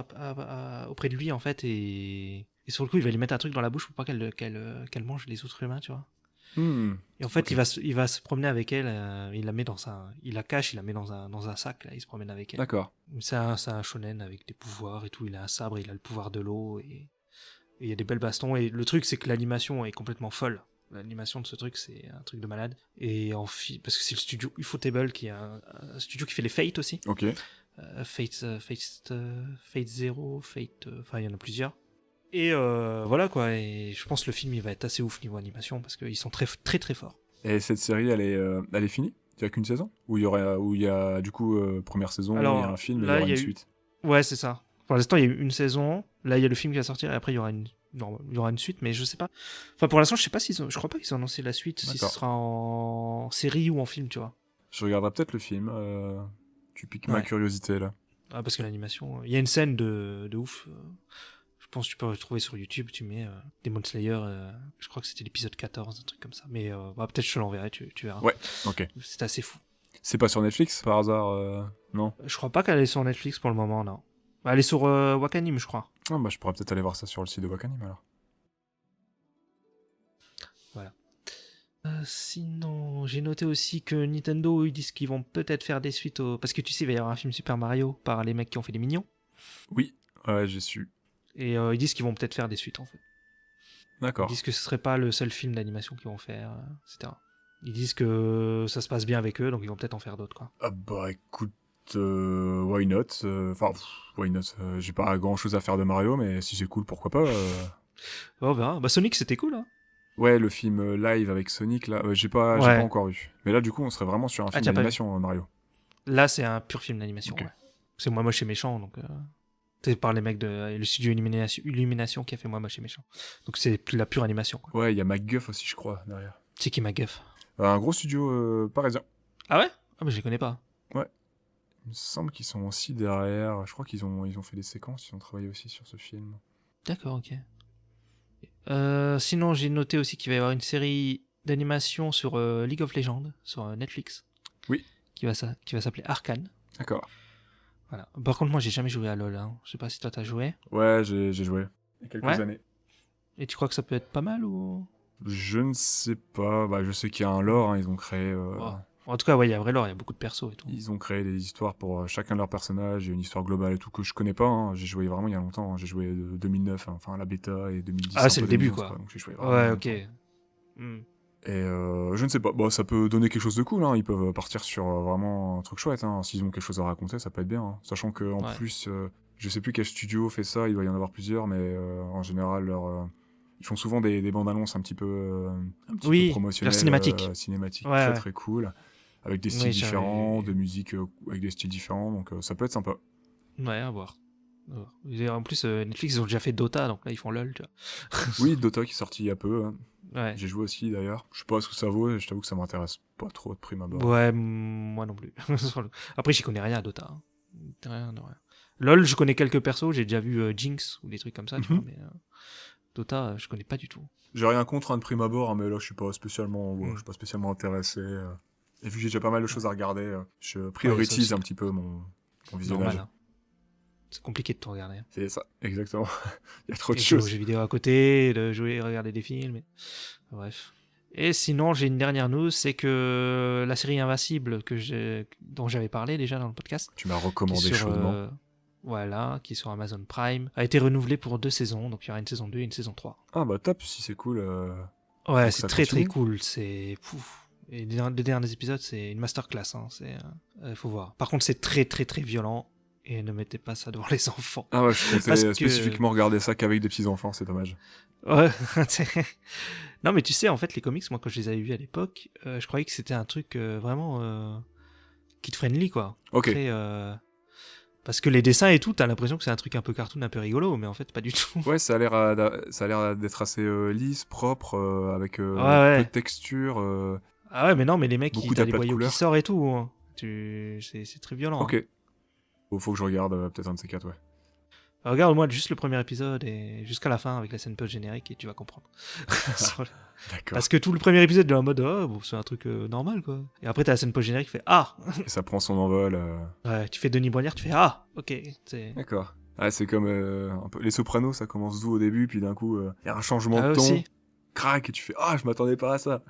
auprès de lui, en fait, et sur le coup, il va lui mettre un truc dans la bouche pour pas qu'elle mange les autres humains, tu vois. Hmm. Et en fait, Ok. il va se promener avec elle, il la cache, il la met dans un sac, là, il se promène avec elle. D'accord. C'est un shonen avec des pouvoirs et tout, il a un sabre, il a le pouvoir de l'eau, et il y a des belles bastons, et le truc, c'est que l'animation est complètement folle. L'animation de ce truc, c'est un truc de malade. Et parce que c'est le studio Ufotable, qui est un studio qui fait les Fate aussi. Ok. Fate 0, Fate... Enfin, il y en a plusieurs. Et voilà, quoi, et je pense que le film, il va être assez ouf niveau animation, parce qu'ils sont très, très, très forts. Et cette série, elle est finie? Il y a qu'une saison? Ou il y a du coup première saison, il y Alors, a un film et il y là, aura il y une a eu- suite? Ouais, c'est ça. Pour l'instant, il y a eu une saison. Là, il y a le film qui va sortir et après, il y aura une suite, mais je sais pas. Enfin, pour l'instant, je crois pas qu'ils ont annoncé la suite, si ce D'accord. sera en série ou en film, tu vois. Je regarderai peut-être le film. Tu piques ma Ouais. curiosité là. Ah, parce que l'animation, il y a une scène de ouf. Je pense que tu peux retrouver sur YouTube, tu mets Demon Slayer, je crois que c'était l'épisode 14, un truc comme ça. Mais peut-être je te l'enverrai, tu verras. Ouais. Ok. C'est assez fou. C'est pas sur Netflix par hasard? Non. Je crois pas qu'elle est sur Netflix pour le moment, non. Elle est sur Wakanim, je crois. Ah bah je pourrais peut-être aller voir ça sur le site de Wakanim alors. Sinon, j'ai noté aussi que Nintendo, ils disent qu'ils vont peut-être faire des suites parce que tu sais, il va y avoir un film Super Mario par les mecs qui ont fait les Mignons. Oui. Ouais, j'ai su. Et ils disent qu'ils vont peut-être faire des suites, en fait. Ils D'accord. disent que ce serait pas le seul film d'animation qu'ils vont faire, etc. Ils disent que ça se passe bien avec eux, donc ils vont peut-être en faire d'autres, quoi. Ah bah écoute, why not? Enfin, why not? J'ai pas grand chose à faire de Mario, mais si c'est cool, pourquoi pas? On verra. Bah, Sonic, c'était cool, hein. Ouais, le film live avec Sonic, là, j'ai pas Ouais. encore vu. Mais là, du coup, on serait vraiment sur un film t'as pas d'animation, Mario. Là, c'est un pur film d'animation, Ok. ouais. C'est Moi Moche et Méchant, donc... C'est par les mecs de le studio Illumination qui a fait Moi Moche et Méchant. Donc c'est la pure animation, quoi. Ouais, il y a MacGuff aussi, je crois, derrière. C'est qui MacGuff? Un gros studio parisien. Ah ouais? Ah, mais je les connais pas. me semble qu'ils sont aussi derrière. Je crois qu'ils ont fait des séquences, ils ont travaillé aussi sur ce film. D'accord, ok. Sinon, j'ai noté aussi qu'il va y avoir une série d'animation sur League of Legends, sur Netflix. Oui. Qui va s'appeler Arcane. D'accord. Voilà. Par contre, moi, j'ai jamais joué à LoL. Hein. Je sais pas si toi, t'as joué. Ouais, j'ai joué. Il y a quelques années. Et tu crois que ça peut être pas mal ou... Je ne sais pas. Bah, je sais qu'il y a un lore, hein, ils ont créé... En tout cas, ouais, il y a un vrai lore, il y a beaucoup de persos et tout. Ils ont créé des histoires pour chacun de leurs personnages, il y a une histoire globale et tout que je connais pas, hein. J'ai joué vraiment il y a longtemps, hein. J'ai joué 2009, hein, enfin la bêta, et 2010. Ah, c'est le début, 2011, quoi. Donc j'ai joué vraiment Ouais, longtemps. ok. Hmm. Et je ne sais pas, bah, ça peut donner quelque chose de cool, hein. Ils peuvent partir sur vraiment un truc chouette, hein. S'ils ont quelque chose à raconter, ça peut être bien, hein. Sachant que en plus, je sais plus quel studio fait ça, il doit y en avoir plusieurs, mais en général, ils font souvent des bandes annonces un petit peu promotionnelles, cinématiques. cinématiques Ouais, très ouais. très cool, avec des styles différents, de musique avec des styles différents, donc ça peut être sympa. Ouais, à voir. Et en plus, Netflix, ils ont déjà fait Dota, donc là, ils font LoL, tu vois. Oui, Dota qui est sorti il y a peu, hein. Ouais. J'ai joué aussi d'ailleurs. Je sais pas ce que ça vaut, et je t'avoue que ça m'intéresse pas trop de prime abord. Ouais, moi non plus. Après, j'y connais rien à Dota. Hein. Rien de rien. LoL, je connais quelques persos, j'ai déjà vu Jinx ou des trucs comme ça, tu vois, mais Dota, je connais pas du tout. J'ai rien contre un de prime abord, hein, mais là je suis pas spécialement intéressé. Et vu que j'ai déjà pas mal de choses à regarder, je priorise un petit peu mon visionnage. Normal, hein. C'est compliqué de tout regarder. Hein. C'est ça, exactement. Il y a trop de Et jouer aux choses. jeux vidéo à côté, de jouer et regarder des films. Et... Bref. Et sinon, j'ai une dernière news, c'est que la série Invincible dont j'avais parlé déjà dans le podcast, Tu m'as recommandé chaudement. Voilà, qui est sur Amazon Prime, a été renouvelée pour 2 saisons, donc il y aura une saison 2 et une saison 3. Ah bah top, si c'est cool. Ouais, donc c'est ça très continue. très cool, c'est... Pouf. Et les derniers épisodes, c'est une masterclass, hein. Faut voir. Par contre, c'est très très très violent, et ne mettez pas ça devant les enfants. Ah ouais, je Parce comptais que- spécifiquement regarder ça qu'avec des petits enfants, c'est dommage. Ouais. Non, mais tu sais, en fait, les comics, moi, quand je les avais vus à l'époque, je croyais que c'était un truc vraiment kid-friendly, quoi. Ok. Très, parce que les dessins et tout, t'as l'impression que c'est un truc un peu cartoon, un peu rigolo, mais en fait, pas du tout. Ouais, ça a l'air d'être assez lisse, propre, avec Ouais. peu de texture. Ah ouais, mais non, mais les mecs, Beaucoup t'as des d'aplats de boyaux qui couleurs. sortent et tout. Hein. C'est très violent. Ok. Hein. Faut que je regarde peut-être un de ces quatre, ouais. Regarde-moi juste le premier épisode et jusqu'à la fin avec la scène post-générique et tu vas comprendre. D'accord. Parce que tout le premier épisode de la mode, bon, c'est un truc normal, quoi. Et après, t'as la scène post-générique qui fait ah. Et ça prend son envol. Ouais, tu fais Denis Brognard, tu fais ah. Ok. C'est... D'accord. Ah, c'est comme un peu les Sopranos, ça commence doux au début, puis d'un coup, il y a un changement Ah, de ton. aussi. Crac, et tu fais ah, je m'attendais pas à ça.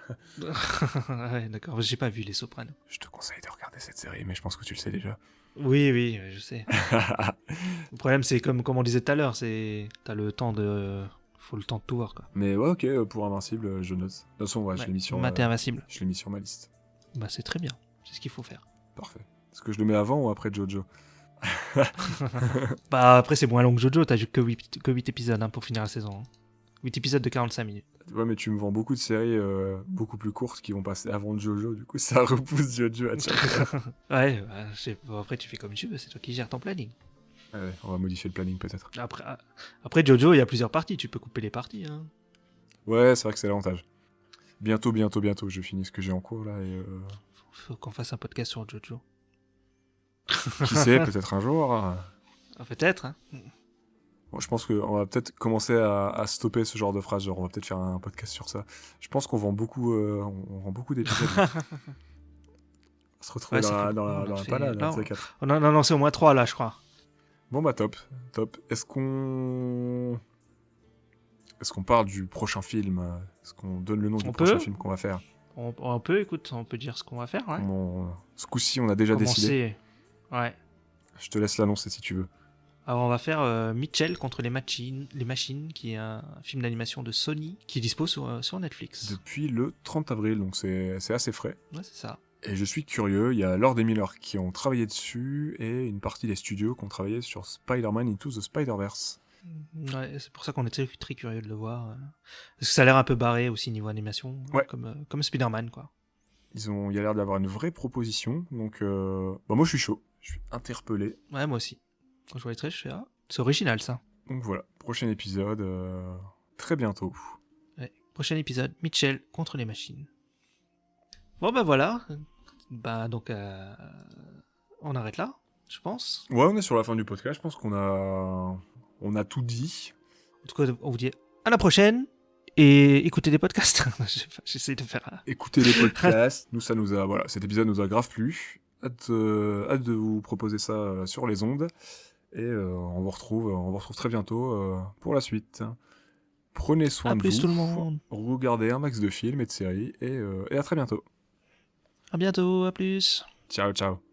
Ouais, d'accord. J'ai pas vu Les Sopranos. Je te conseille de regarder cette série, mais je pense que tu le sais déjà. Oui, je sais. Le problème, c'est comme on disait tout à l'heure, c'est t'as le temps de, faut le temps de tout voir, quoi. Mais ouais, ok, pour Invincible, je note. De toute façon, ouais, je l'ai mis sur Maté Invincible. je l'ai mis sur ma liste. Bah, c'est très bien. C'est ce qu'il faut faire. Parfait. Est-ce que je le mets avant ou après Jojo? Bah, après, c'est moins long que Jojo. T'as juste que 8 épisodes hein, pour finir la saison. Hein. 8 épisodes de 45 minutes. Ouais, mais tu me vends beaucoup de séries beaucoup plus courtes qui vont passer avant Jojo, du coup ça repousse Jojo à chaque fois. Ouais, bah, bon, après, tu fais comme tu veux. C'est toi qui gères ton planning. Ouais, on va modifier le planning peut-être. Après Jojo, il y a plusieurs parties. Tu peux couper les parties. Hein. Ouais, c'est vrai que c'est l'avantage. Bientôt, je finis ce que j'ai en cours là et Faut qu'on fasse un podcast sur Jojo. qui sait, peut-être un jour. Ah, peut-être, hein. Bon, je pense qu'on va peut-être commencer à stopper ce genre de phrase, genre on va peut-être faire un podcast sur ça. Je pense qu'on vend beaucoup, on vend beaucoup d'épisodes. On se retrouve Ouais, dans c'est la, cool. dans la, On a dans la fait- palade, non. ces quatre. Oh, non, c'est au moins 3 là, je crois. Bon bah top. Est-ce qu'on parle du prochain film? Est-ce qu'on donne le nom du On prochain peut film qu'on va faire? On peut dire ce qu'on va faire, ouais. Ce coup-ci, on a déjà décidé. Ouais. Je te laisse l'annoncer si tu veux. Alors on va faire Mitchell contre les machines, qui est un film d'animation de Sony qui est dispo sur Netflix. Depuis le 30 avril, donc c'est assez frais. Ouais, c'est ça. Et je suis curieux, il y a Lord et Miller qui ont travaillé dessus et une partie des studios qui ont travaillé sur Spider-Man Into the Spider-Verse. Ouais, c'est pour ça qu'on est très, très curieux de le voir. Parce que ça a l'air un peu barré aussi niveau animation, Ouais. comme Spider-Man, quoi. Il y a l'air d'avoir une vraie proposition, donc bah moi je suis chaud, je suis interpellé. Ouais, moi aussi. Quand je vois les traits, je fais ah, c'est original ça. Donc voilà, prochain épisode, très bientôt. Ouais. Prochain épisode, Mitchell contre les machines. Bon bah voilà. Bah donc on arrête là. je pense. Ouais, on est sur la fin du podcast. Je pense qu'on a tout dit. En tout cas, on vous dit à la prochaine et écoutez des podcasts. J'essaie de faire un... Écoutez les podcasts. Voilà, cet épisode nous a grave plu. Hâte de vous proposer ça sur les ondes. Et on vous retrouve très bientôt pour la suite. Prenez soin de vous. À plus tout le monde. Regardez un max de films et de séries. Et à très bientôt. À bientôt, à plus. Ciao, ciao.